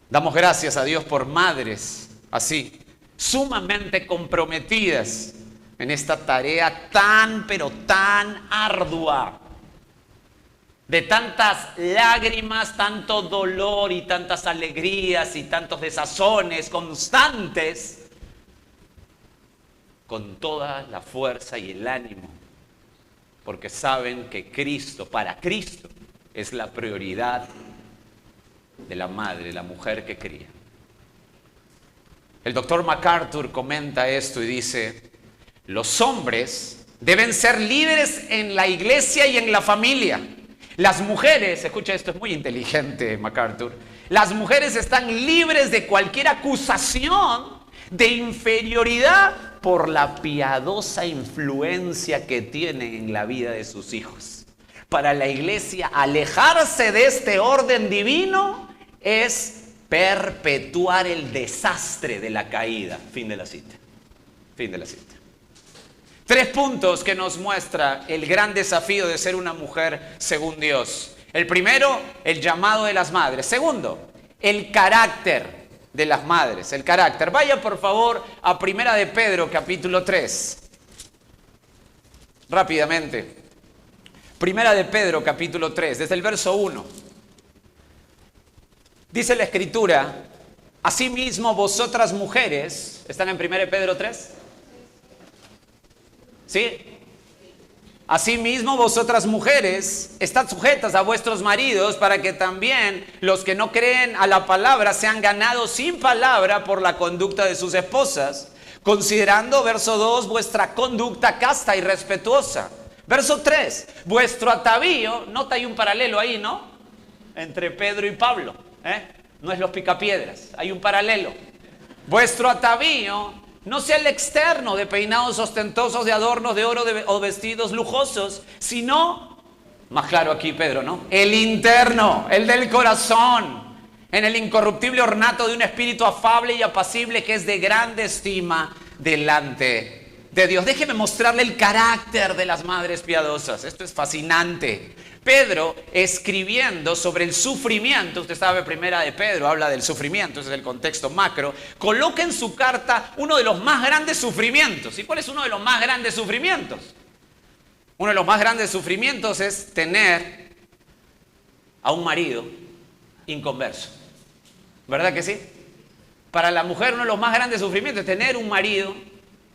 Damos gracias a Dios por madres así, sumamente comprometidas en esta tarea tan, pero tan ardua. De tantas lágrimas, tanto dolor y tantas alegrías y tantos desazones constantes, con toda la fuerza y el ánimo, porque saben que Cristo, para Cristo, es la prioridad de la madre, la mujer que cría. El doctor MacArthur comenta esto y dice, los hombres deben ser líderes en la iglesia y en la familia. Las mujeres, escucha esto, es muy inteligente MacArthur, las mujeres están libres de cualquier acusación de inferioridad por la piadosa influencia que tienen en la vida de sus hijos. Para la iglesia, alejarse de este orden divino es perpetuar el desastre de la caída. Fin de la cita. Fin de la cita. 3 puntos que nos muestra el gran desafío de ser una mujer según Dios. El primero, el llamado de las madres. Segundo, el carácter de las madres. El carácter. Vaya por favor a 1 de Pedro capítulo 3. Rápidamente. 1 de Pedro capítulo 3, desde el verso 1. Dice la Escritura, asimismo vosotras mujeres, ¿están en 1 de Pedro 3? ¿Sí? Asimismo, vosotras mujeres, estad sujetas a vuestros maridos para que también los que no creen a la palabra sean ganados sin palabra por la conducta de sus esposas, considerando, verso 2, vuestra conducta casta y respetuosa. Verso 3, vuestro atavío, nota hay un paralelo ahí, ¿no? Entre Pedro y Pablo, no es los picapiedras, hay un paralelo. Vuestro atavío no sea el externo de peinados ostentosos, de adornos de oro o vestidos lujosos, sino, más claro aquí Pedro, ¿no? El interno, el del corazón, en el incorruptible ornato de un espíritu afable y apacible que es de grande estima delante de Dios. Déjeme mostrarle el carácter de las madres piadosas. Esto es fascinante. Pedro, escribiendo sobre el sufrimiento, usted sabe, primera de Pedro habla del sufrimiento, ese es el contexto macro, coloca en su carta uno de los más grandes sufrimientos. ¿Y cuál es uno de los más grandes sufrimientos? Uno de los más grandes sufrimientos es tener a un marido inconverso. ¿Verdad que sí? Para la mujer uno de los más grandes sufrimientos es tener un marido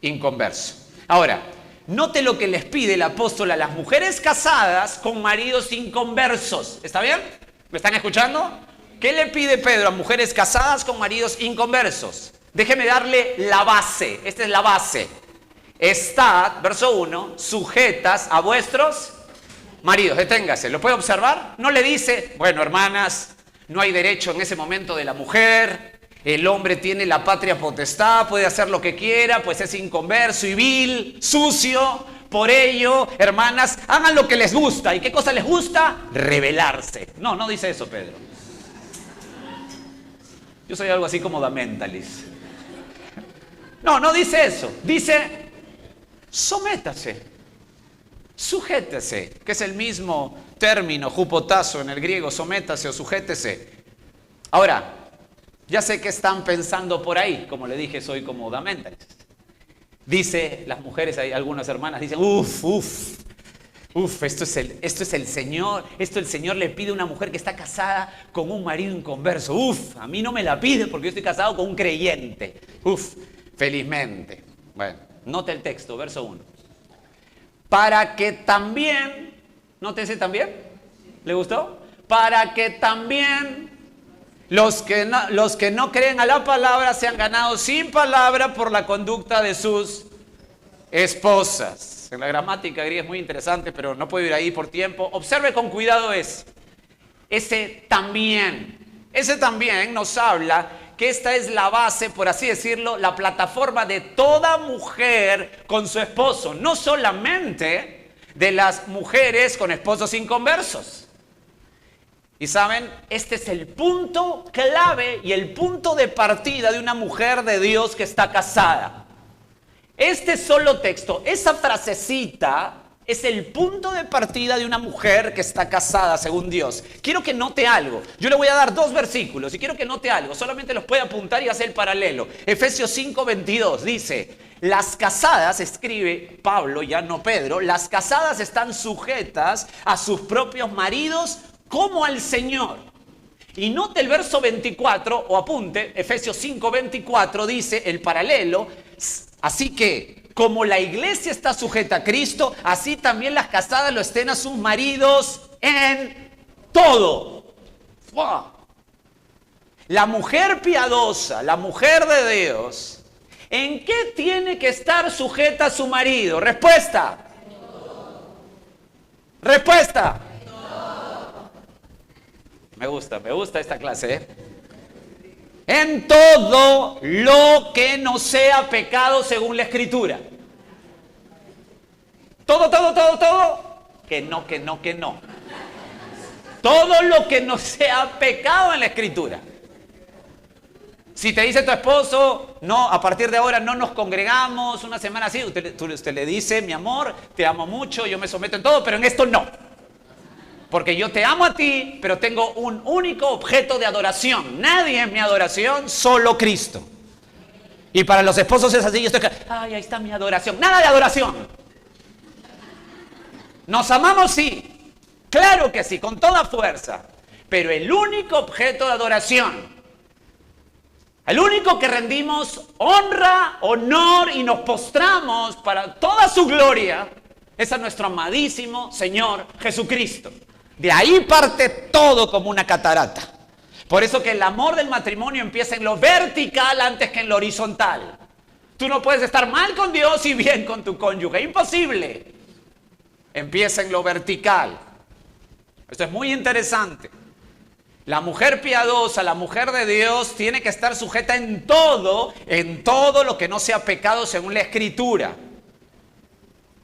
inconverso. Ahora, note lo que les pide el apóstol a las mujeres casadas con maridos inconversos. ¿Está bien? ¿Me están escuchando? ¿Qué le pide Pedro a mujeres casadas con maridos inconversos? Déjeme darle la base. Esta es la base. Estad, verso 1, sujetas a vuestros maridos. Deténgase. ¿Lo puede observar? No le dice, bueno, hermanas, no hay derecho en ese momento de la mujer. El hombre tiene la patria potestad, puede hacer lo que quiera, pues es inconverso y vil, sucio. Por ello, hermanas, hagan lo que les gusta. ¿Y qué cosa les gusta? Rebelarse. No, no dice eso Pedro. Yo soy algo así como da mentalis. No, no dice eso. Dice, sométase, sujétese, que es el mismo término, hupotazo en el griego, sométase o sujétese. Ahora, ya sé que están pensando por ahí, como le dije, soy como da mentalis. Dice, las mujeres, hay algunas hermanas dicen, esto es el Señor, esto el Señor le pide a una mujer que está casada con un marido inconverso. A mí no me la pide porque yo estoy casado con un creyente. Felizmente. Bueno, note el texto, verso 1. Para que también, nótese también, ¿le gustó? Para que también los que no creen a la palabra sean ganados sin palabra por la conducta de sus esposas. En la gramática griega es muy interesante, pero no puedo ir ahí por tiempo. Observe con cuidado ese también. Ese también nos habla que esta es la base, por así decirlo, la plataforma de toda mujer con su esposo. No solamente de las mujeres con esposos inconversos. Y saben, este es el punto clave y el punto de partida de una mujer de Dios que está casada. Este solo texto, esa frasecita, es el punto de partida de una mujer que está casada según Dios. Quiero que note algo. Yo le voy a dar 2 versículos y quiero que note algo. Solamente los puede apuntar y hacer el paralelo. Efesios 5:22 dice, las casadas, escribe Pablo, ya no Pedro, las casadas están sujetas a sus propios maridos como al Señor. Y note el verso 24, o apunte, Efesios 5:24 dice el paralelo, así que como la iglesia está sujeta a Cristo, así también las casadas lo estén a sus maridos en todo. ¡Wow! La mujer piadosa, la mujer de Dios, ¿en qué tiene que estar sujeta a su marido? Respuesta. Respuesta. Me gusta esta clase, En todo lo que no sea pecado según la Escritura. Todo. Que no. Todo lo que no sea pecado en la Escritura. Si te dice tu esposo, no, a partir de ahora no nos congregamos una semana así, usted le dice, mi amor, te amo mucho, yo me someto en todo, pero en esto no. Porque yo te amo a ti, pero tengo un único objeto de adoración. Nadie es mi adoración, solo Cristo. Y para los esposos es así, ahí está mi adoración. Nada de adoración. Nos amamos, sí. Claro que sí, con toda fuerza. Pero el único objeto de adoración, el único que rendimos honra, honor y nos postramos para toda su gloria, Es a nuestro amadísimo Señor Jesucristo. De ahí parte todo como una catarata. Por eso que el amor del matrimonio empieza en lo vertical antes que en lo horizontal. Tú no puedes estar mal con Dios y bien con tu cónyuge. Imposible. Empieza en lo vertical. Esto es muy interesante. La mujer piadosa, la mujer de Dios, tiene que estar sujeta en todo lo que no sea pecado según la Escritura.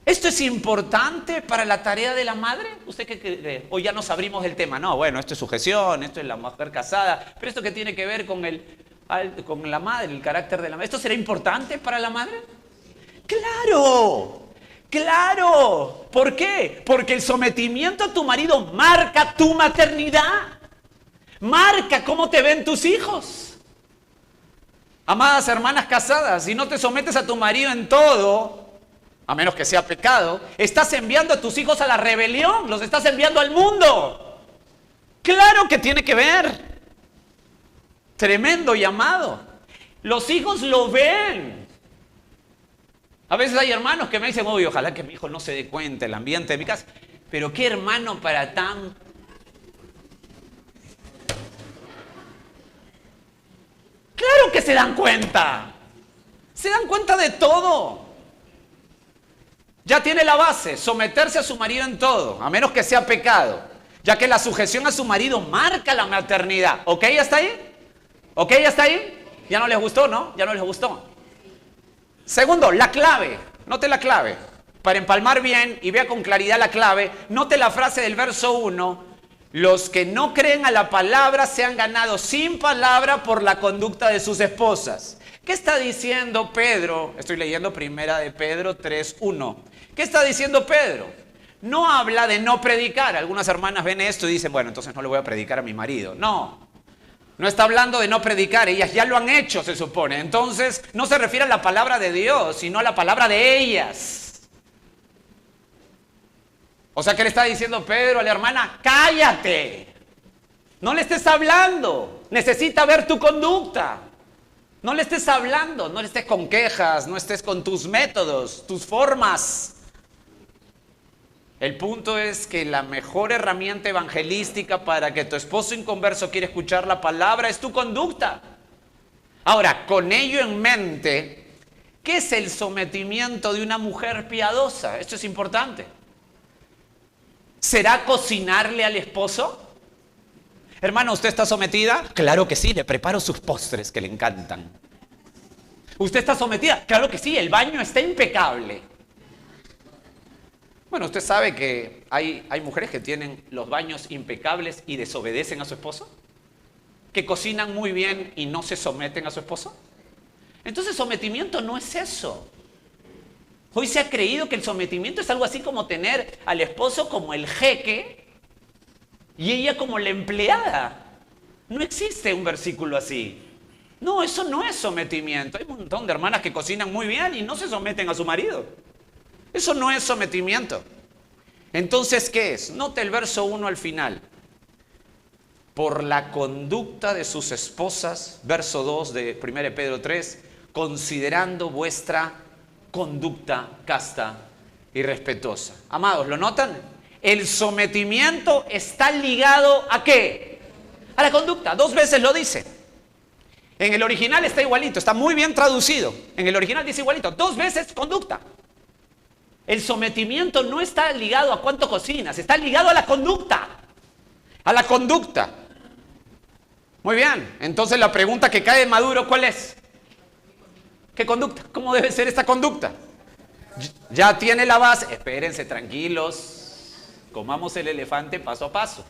¿Esto es importante para la tarea de la madre? ¿Usted qué cree? O ya nos abrimos el tema. No, bueno, esto es sujeción, esto es la mujer casada. Pero esto que tiene que ver con la madre, el carácter de la madre. ¿Esto será importante para la madre? ¡Claro! ¡Claro! ¿Por qué? Porque el sometimiento a tu marido marca tu maternidad. Marca cómo te ven tus hijos. Amadas hermanas casadas, si no te sometes a tu marido en todo, a menos que sea pecado, estás enviando a tus hijos a la rebelión, los estás enviando al mundo. Claro que tiene que ver. Tremendo llamado. Los hijos lo ven. A veces hay hermanos que me dicen, uy, ojalá que mi hijo no se dé cuenta el ambiente de mi casa. Pero qué hermano para tan... Claro que se dan cuenta. Se dan cuenta de todo. Ya tiene la base, someterse a su marido en todo, a menos que sea pecado. Ya que la sujeción a su marido marca la maternidad. ¿Ok? ¿Hasta ahí? ¿Ok? ¿Hasta ahí? ¿Ya no les gustó, no? ¿Ya no les gustó? Segundo, la clave. Note la clave. Para empalmar bien y vea con claridad la clave, note la frase del verso 1. Los que no creen a la palabra se han ganado sin palabra por la conducta de sus esposas. ¿Qué está diciendo Pedro? Estoy leyendo primera de Pedro 3:1. ¿Qué está diciendo Pedro? No habla de no predicar. Algunas hermanas ven esto y dicen, bueno, entonces no le voy a predicar a mi marido. No está hablando de no predicar. Ellas ya lo han hecho, se supone. Entonces no se refiere a la palabra de Dios, sino a la palabra de ellas. O sea, ¿qué le está diciendo Pedro a la hermana? ¡Cállate! No le estés hablando. Necesita ver tu conducta. No le estés hablando. No le estés con quejas. No estés con tus métodos, tus formas. El punto es que la mejor herramienta evangelística para que tu esposo inconverso quiera escuchar la palabra es tu conducta. Ahora, con ello en mente, ¿qué es el sometimiento de una mujer piadosa? Esto es importante. ¿Será cocinarle al esposo? Hermano, ¿usted está sometida? Claro que sí, le preparo sus postres que le encantan. ¿Usted está sometida? Claro que sí, el baño está impecable. Bueno, usted sabe que hay mujeres que tienen los baños impecables y desobedecen a su esposo, que cocinan muy bien y no se someten a su esposo. Entonces, sometimiento no es eso. Hoy se ha creído que el sometimiento es algo así como tener al esposo como el jeque y ella como la empleada. No existe un versículo así. No, eso no es sometimiento. Hay un montón de hermanas que cocinan muy bien y no se someten a su marido. Eso no es sometimiento. Entonces, ¿qué es? Note el verso 1 al final. Por la conducta de sus esposas, verso 2 de 1 Pedro 3, considerando vuestra conducta casta y respetuosa. Amados, ¿lo notan? El sometimiento está ligado ¿a qué? A la conducta. 2 veces lo dice. En el original está igualito, está muy bien traducido. En el original dice igualito, 2 veces conducta. El sometimiento no está ligado a cuánto cocinas, está ligado a la conducta. A la conducta. Muy bien, entonces la pregunta que cae de maduro, ¿cuál es? ¿Qué conducta? ¿Cómo debe ser esta conducta? Ya tiene la base. Espérense, tranquilos. Comamos el elefante paso a paso.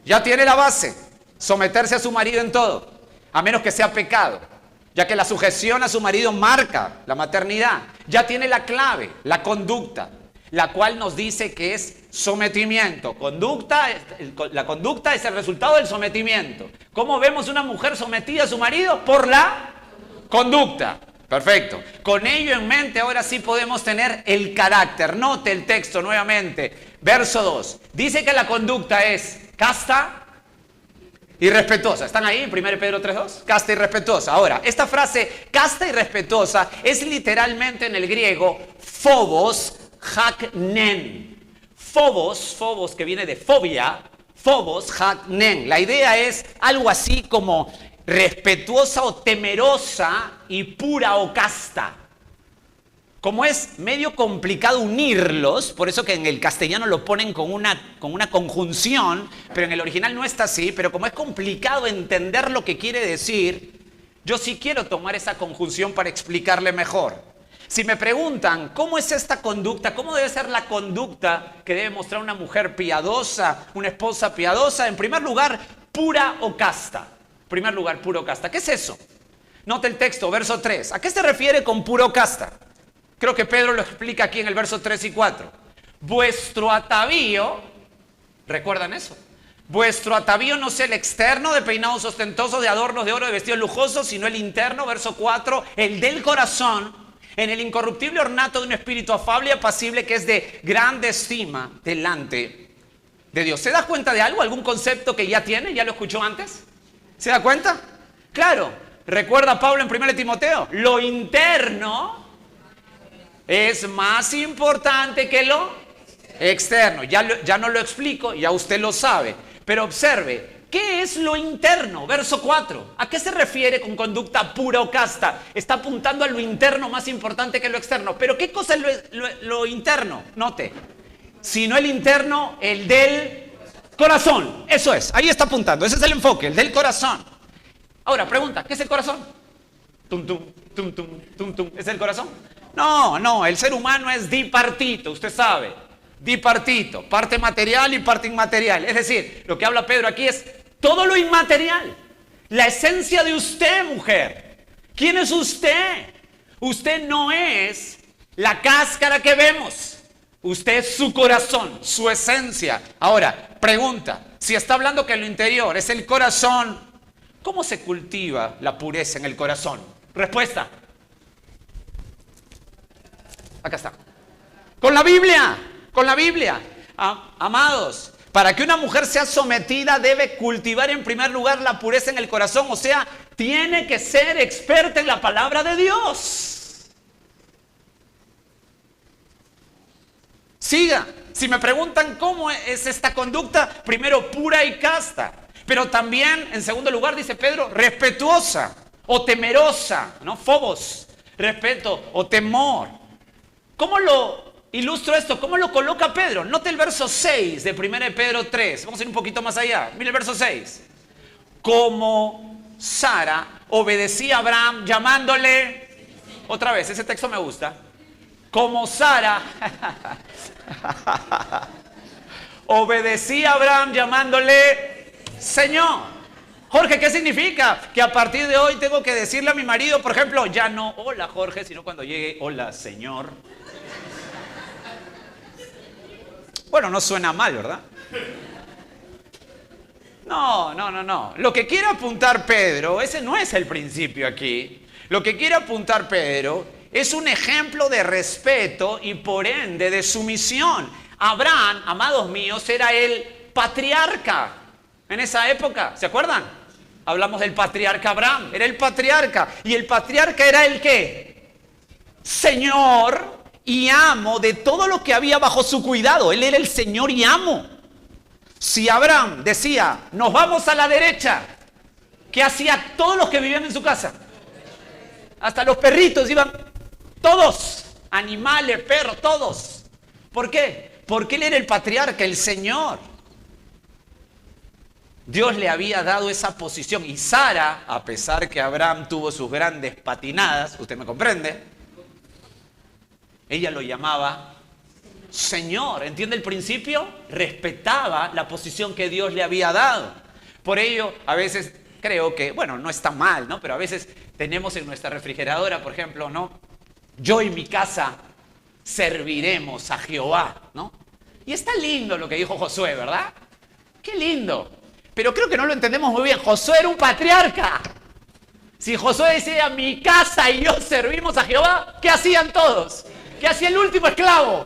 Ya tiene la base. Someterse a su marido en todo, a menos que sea pecado, ya que la sujeción a su marido marca la maternidad. Ya tiene la clave, la conducta, la cual nos dice que es sometimiento. La conducta es el resultado del sometimiento. ¿Cómo vemos una mujer sometida a su marido? Por la conducta. Perfecto. Con ello en mente, ahora sí podemos tener el carácter. Note el texto nuevamente. Verso 2. Dice que la conducta es casta y respetuosa. ¿Están ahí en 1 Pedro 3:2? Casta y respetuosa. Ahora, esta frase casta y respetuosa es literalmente en el griego phobos haknen. Phobos que viene de fobia, phobos, haknen. La idea es algo así como respetuosa o temerosa y pura o casta. Como es medio complicado unirlos, por eso que en el castellano lo ponen con una conjunción, pero en el original no está así, pero como es complicado entender lo que quiere decir, yo sí quiero tomar esa conjunción para explicarle mejor. Si me preguntan, ¿cómo es esta conducta? ¿Cómo debe ser la conducta que debe mostrar una mujer piadosa, una esposa piadosa? En primer lugar, pura o casta. En primer lugar, puro o casta. ¿Qué es eso? Nota el texto, verso 3. ¿A qué se refiere con puro o casta? Creo que Pedro lo explica aquí en el verso 3 y 4. Vuestro atavío, ¿recuerdan eso? Vuestro atavío no sea el externo de peinados ostentosos, de adornos de oro, de vestidos lujosos, sino el interno, verso 4, el del corazón, en el incorruptible ornato de un espíritu afable y apacible que es de grande estima delante de Dios. ¿Se da cuenta de algo? ¿Algún concepto que ya tiene? ¿Ya lo escuchó antes? ¿Se da cuenta? Claro, recuerda Pablo en 1 Timoteo, lo interno es más importante que lo externo. Ya no lo explico, ya usted lo sabe. Pero observe, ¿qué es lo interno? Verso 4. ¿A qué se refiere con conducta pura o casta? Está apuntando a lo interno más importante que lo externo. ¿Pero qué cosa es lo interno? Note. Si no el interno, el del corazón. Eso es, ahí está apuntando. Ese es el enfoque, el del corazón. Ahora, pregunta, ¿qué es el corazón? Tum, tum, tum, tum, tum, tum. ¿Es el corazón? No, el ser humano es dipartito, usted sabe, dipartito, parte material y parte inmaterial. Es decir, lo que habla Pedro aquí es todo lo inmaterial, la esencia de usted, mujer. ¿Quién es usted? Usted no es la cáscara que vemos, usted es su corazón, su esencia. Ahora, pregunta, si está hablando que lo interior es el corazón, ¿cómo se cultiva la pureza en el corazón? Respuesta. Acá está. Con la Biblia, con la Biblia. Amados, para que una mujer sea sometida debe cultivar en primer lugar la pureza en el corazón. O sea, tiene que ser experta en la palabra de Dios. Siga. Si me preguntan cómo es esta conducta, primero pura y casta. Pero también, en segundo lugar, dice Pedro, respetuosa o temerosa, ¿no? Phobos, respeto o temor. ¿Cómo lo ilustro esto? ¿Cómo lo coloca Pedro? Note el verso 6 de 1 Pedro 3. Vamos a ir un poquito más allá. Mire el verso 6. Como Sara obedecía a Abraham llamándole... Otra vez, ese texto me gusta. Como Sara obedecía a Abraham llamándole Señor. Jorge, ¿qué significa? Que a partir de hoy tengo que decirle a mi marido, por ejemplo, ya no hola Jorge, sino cuando llegue hola Señor. Bueno, no suena mal, ¿verdad? No. Lo que quiere apuntar Pedro, ese no es el principio aquí. Lo que quiere apuntar Pedro es un ejemplo de respeto y por ende de sumisión. Abraham, amados míos, era el patriarca en esa época. ¿Se acuerdan? Hablamos del patriarca Abraham. Era el patriarca. Y el patriarca era el ¿qué? Señor y amo de todo lo que había bajo su cuidado. Él era el Señor y amo. Si Abraham decía, nos vamos a la derecha, ¿qué hacía todos los que vivían en su casa? Hasta los perritos iban, todos, animales, perros, todos. ¿Por qué? Porque él era el patriarca, el Señor. Dios le había dado esa posición. Y Sara, a pesar que Abraham tuvo sus grandes patinadas, usted me comprende, ella lo llamaba Señor. ¿Entiende el principio? Respetaba la posición que Dios le había dado. Por ello, a veces creo que, bueno, no está mal, ¿no? Pero a veces tenemos en nuestra refrigeradora, por ejemplo, ¿no? Yo y mi casa serviremos a Jehová, ¿no? Y está lindo lo que dijo Josué, ¿verdad? Qué lindo. Pero creo que no lo entendemos muy bien. Josué era un patriarca. Si Josué decía, mi casa y yo servimos a Jehová, ¿qué hacían todos? ¿Qué hacía el último esclavo?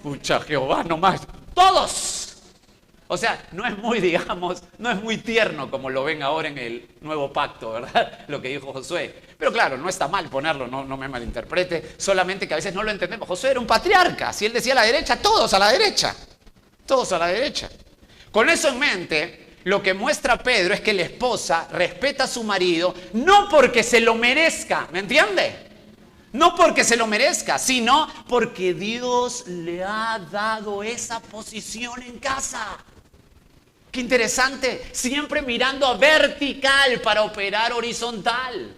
Pucha, Jehová nomás. Todos. O sea, no es muy, digamos, no es muy tierno como lo ven ahora en el nuevo pacto, ¿verdad? Lo que dijo Josué. Pero claro, no está mal ponerlo, no me malinterprete, solamente que a veces no lo entendemos. Josué era un patriarca, si él decía a la derecha, todos a la derecha. Todos a la derecha. Con eso en mente, lo que muestra Pedro es que la esposa respeta a su marido no porque se lo merezca, ¿me entiende? No porque se lo merezca, sino porque Dios le ha dado esa posición en casa. Qué interesante, siempre mirando a vertical para operar horizontal.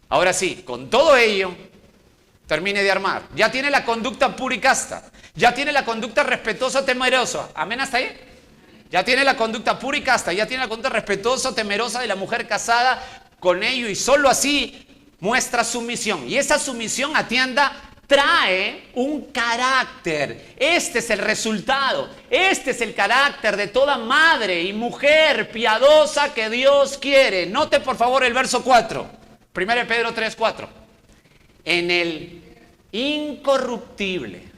Ahora sí, con todo ello, termine de armar. Ya tiene la conducta pura y casta. Ya tiene la conducta respetuosa, temerosa. ¿Amén hasta ahí? Ya tiene la conducta pura y casta. Ya tiene la conducta respetuosa, temerosa de la mujer casada. Con ello y solo así muestra sumisión. Y esa sumisión, atienda, trae un carácter. Este es el resultado. Este es el carácter de toda madre y mujer piadosa que Dios quiere. Note por favor el verso 4. 1 Pedro 3, 4. En el incorruptible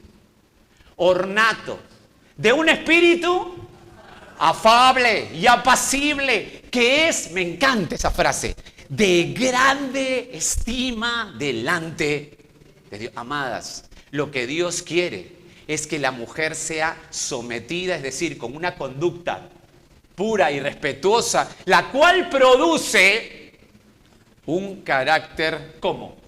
ornato de un espíritu afable y apacible, que es, me encanta esa frase, de grande estima delante de Dios. Amadas, lo que Dios quiere es que la mujer sea sometida, es decir, con una conducta pura y respetuosa, la cual produce un carácter, ¿cómo?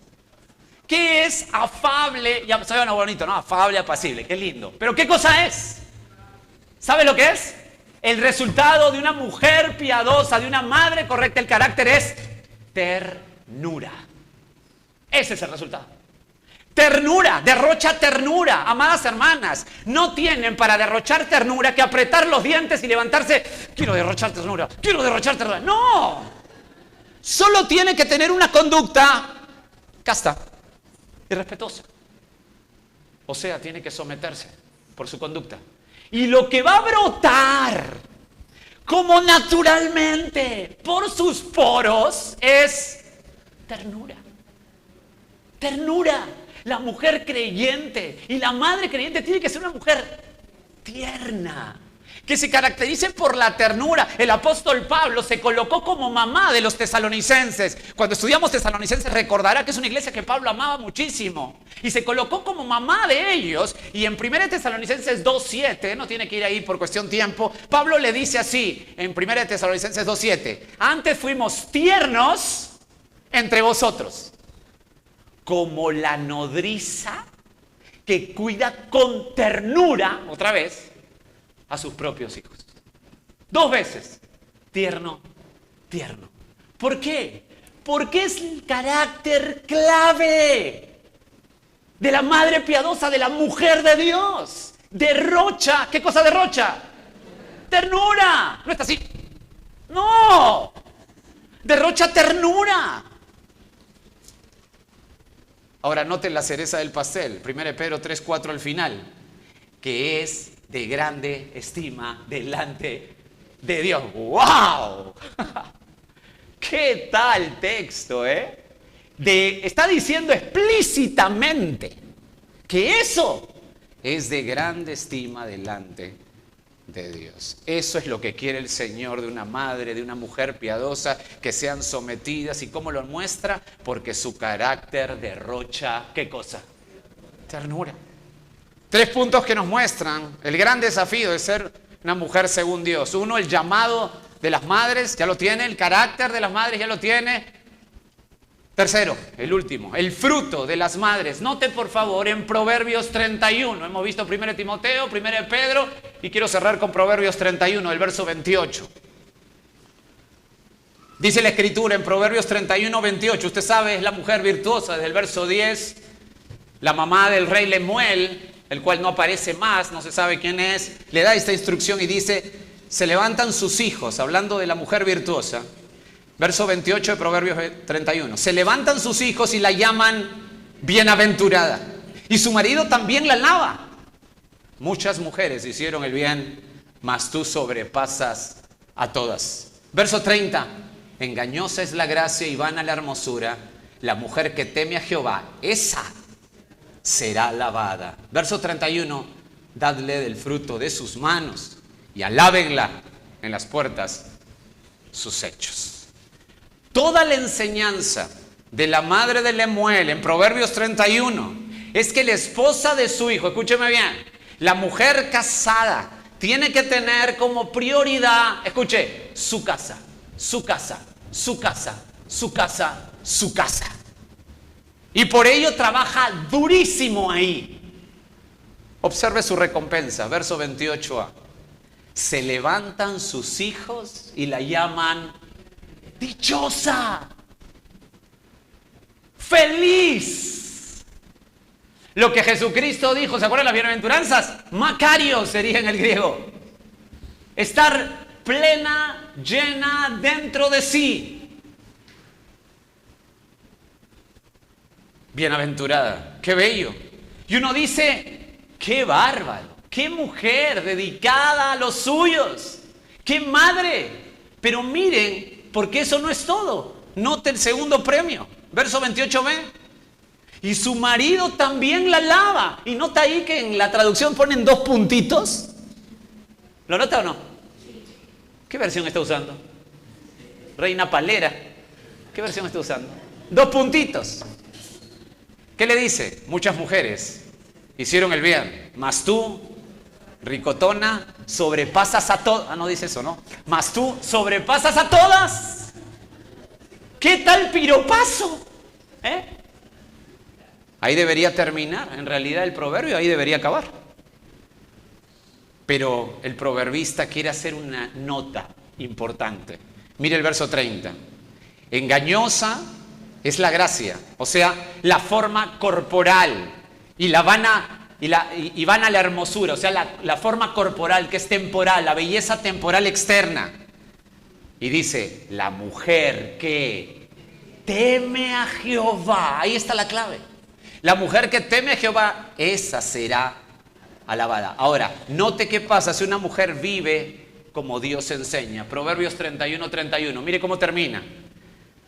¿Qué es afable? Ya saben lo bonito, ¿no? Afable, apacible, qué lindo. ¿Pero qué cosa es? ¿Sabe lo que es? El resultado de una mujer piadosa, de una madre correcta, el carácter es ternura. Ese es el resultado. Ternura, derrocha ternura. Amadas hermanas, no tienen para derrochar ternura que apretar los dientes y levantarse. Quiero derrochar ternura, quiero derrochar ternura. No. Solo tiene que tener una conducta casta y respetuosa. O sea, tiene que someterse por su conducta. Y lo que va a brotar como naturalmente por sus poros es ternura. Ternura. La mujer creyente y la madre creyente tiene que ser una mujer tierna, que se caracterice por la ternura. El apóstol Pablo se colocó como mamá de los tesalonicenses. Cuando estudiamos Tesalonicenses recordará que es una iglesia que Pablo amaba muchísimo. Y se colocó como mamá de ellos. Y en 1 Tesalonicenses 2:7, no tiene que ir ahí por cuestión tiempo, Pablo le dice así, en 1 Tesalonicenses 2:7, antes fuimos tiernos entre vosotros, como la nodriza que cuida con ternura, otra vez, a sus propios hijos. 2 veces. Tierno, tierno. ¿Por qué? Porque es el carácter clave de la madre piadosa, de la mujer de Dios. Derrocha. ¿Qué cosa derrocha? Ternura. No está así. No. Derrocha ternura. Ahora noten la cereza del pastel. 1 Pedro 3, 4 al final. Que es de grande estima delante de Dios. ¡Wow! ¿Qué tal texto, está diciendo explícitamente que eso es de grande estima delante de Dios. Eso es lo que quiere el Señor de una madre, de una mujer piadosa, que sean sometidas. ¿Y cómo lo muestra? Porque su carácter derrocha, ¿qué cosa? Ternura. 3 puntos que nos muestran el gran desafío de ser una mujer según Dios. 1, el llamado de las madres, ya lo tiene. El carácter de las madres, ya lo tiene. 3, el último, el fruto de las madres. Note por favor en Proverbios 31. Hemos visto 1 Timoteo, 1 Pedro, y quiero cerrar con Proverbios 31, el verso 28. Dice la Escritura en Proverbios 31, 28. Usted sabe, es la mujer virtuosa. Desde el verso 10, la mamá del rey Lemuel, el cual no aparece más, no se sabe quién es, le da esta instrucción y dice, se levantan sus hijos, hablando de la mujer virtuosa, verso 28 de Proverbios 31, se levantan sus hijos y la llaman bienaventurada, y su marido también la alaba. Muchas mujeres hicieron el bien, mas tú sobrepasas a todas. Verso 30, engañosa es la gracia y vana la hermosura, la mujer que teme a Jehová, esa será alabada. Verso 31, dadle del fruto de sus manos y alábenla en las puertas sus hechos. Toda la enseñanza de la madre de Lemuel en Proverbios 31 es que la esposa de su hijo, escúcheme bien, la mujer casada tiene que tener como prioridad, escuche, su casa, su casa, su casa, su casa, su casa. Y por ello trabaja durísimo ahí. Observe su recompensa, verso 28a. Se levantan sus hijos y la llaman dichosa, feliz. Lo que Jesucristo dijo, ¿se acuerdan las bienaventuranzas? Macario sería en el griego. Estar plena, llena dentro de sí. Bienaventurada, qué bello. Y uno dice, qué bárbaro, qué mujer dedicada a los suyos, qué madre. Pero miren, porque eso no es todo. Note el segundo premio, verso 28b. Y su marido también la alaba. Y nota ahí que en la traducción ponen 2 puntitos. ¿Lo nota o no? ¿Qué versión está usando? Reina Palera. ¿Qué versión está usando? 2 puntitos. ¿Qué le dice? Muchas mujeres hicieron el bien, mas tú, ricotona, sobrepasas a todas. Ah, no dice eso, ¿no? Mas tú sobrepasas a todas. ¿Qué tal piropazo? Ahí debería terminar, en realidad, el proverbio, ahí debería acabar. Pero el proverbista quiere hacer una nota importante. Mire el verso 30. Engañosa es la gracia, o sea, la forma corporal, y vana la hermosura, o sea, la forma corporal que es temporal, la belleza temporal externa. Y dice, la mujer que teme a Jehová, ahí está la clave. La mujer que teme a Jehová, esa será alabada. Ahora, note qué pasa si una mujer vive como Dios enseña. Proverbios 31:31, mire cómo termina.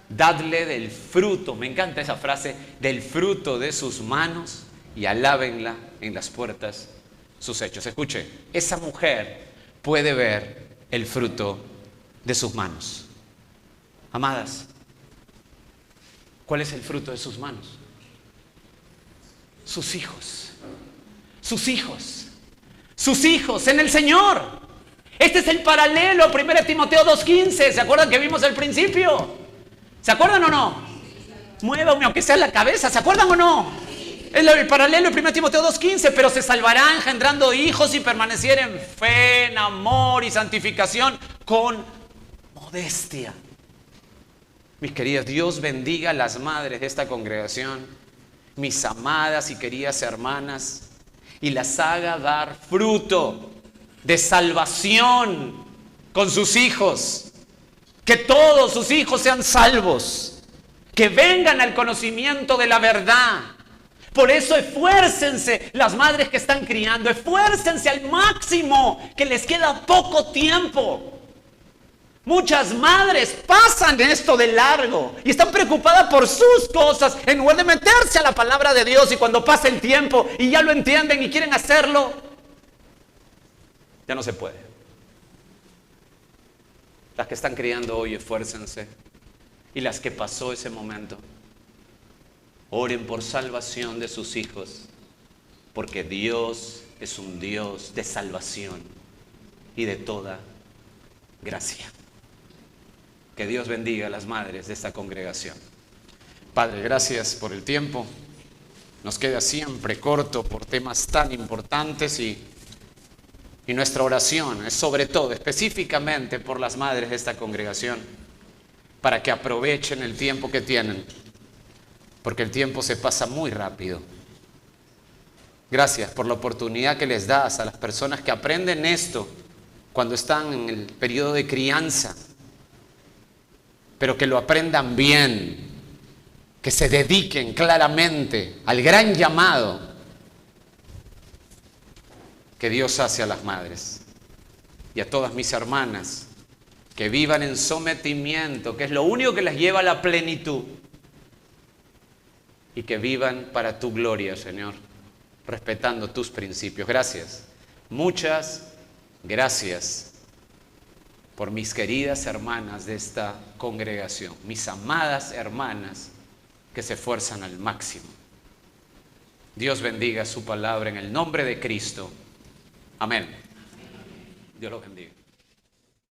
Dadle del fruto, me encanta esa frase, del fruto de sus manos y alábenla en las puertas sus hechos. Escuche, esa mujer puede ver el fruto de sus manos. Amadas, ¿cuál es el fruto de sus manos? Sus hijos. Sus hijos. Sus hijos en el Señor. Este es el paralelo a 1 Timoteo 2:15. ¿Se acuerdan que vimos al principio? ¿Se acuerdan o no? Muévame aunque sea la cabeza. ¿Se acuerdan o no? Es el paralelo de 1 Timoteo 2:15. Pero se salvará engendrando hijos y permanecer en fe, en amor y santificación con modestia. Mis queridas, Dios bendiga a las madres de esta congregación, mis amadas y queridas hermanas, y las haga dar fruto de salvación con sus hijos. Que todos sus hijos sean salvos, que vengan al conocimiento de la verdad. Por eso esfuércense, las madres que están criando, esfuércense al máximo, que les queda poco tiempo. Muchas madres pasan esto de largo y están preocupadas por sus cosas en lugar de meterse a la palabra de Dios, y cuando pasa el tiempo y ya lo entienden y quieren hacerlo, ya no se puede. Las que están criando hoy, esfuércense, y las que pasó ese momento, oren por salvación de sus hijos, porque Dios es un Dios de salvación y de toda gracia. Que Dios bendiga a las madres de esta congregación. Padre, gracias por el tiempo. Nos queda siempre corto por temas tan importantes, y nuestra oración es sobre todo, específicamente por las madres de esta congregación, para que aprovechen el tiempo que tienen, porque el tiempo se pasa muy rápido. Gracias por la oportunidad que les das a las personas que aprenden esto cuando están en el periodo de crianza, pero que lo aprendan bien, que se dediquen claramente al gran llamado que Dios hace a las madres. Y a todas mis hermanas, que vivan en sometimiento, que es lo único que las lleva a la plenitud, y que vivan para tu gloria, Señor, respetando tus principios. Gracias Muchas gracias por mis queridas hermanas de esta congregación, mis amadas hermanas que se esfuerzan al máximo. Dios bendiga su palabra en el nombre de Cristo. Amén. Dios los bendiga.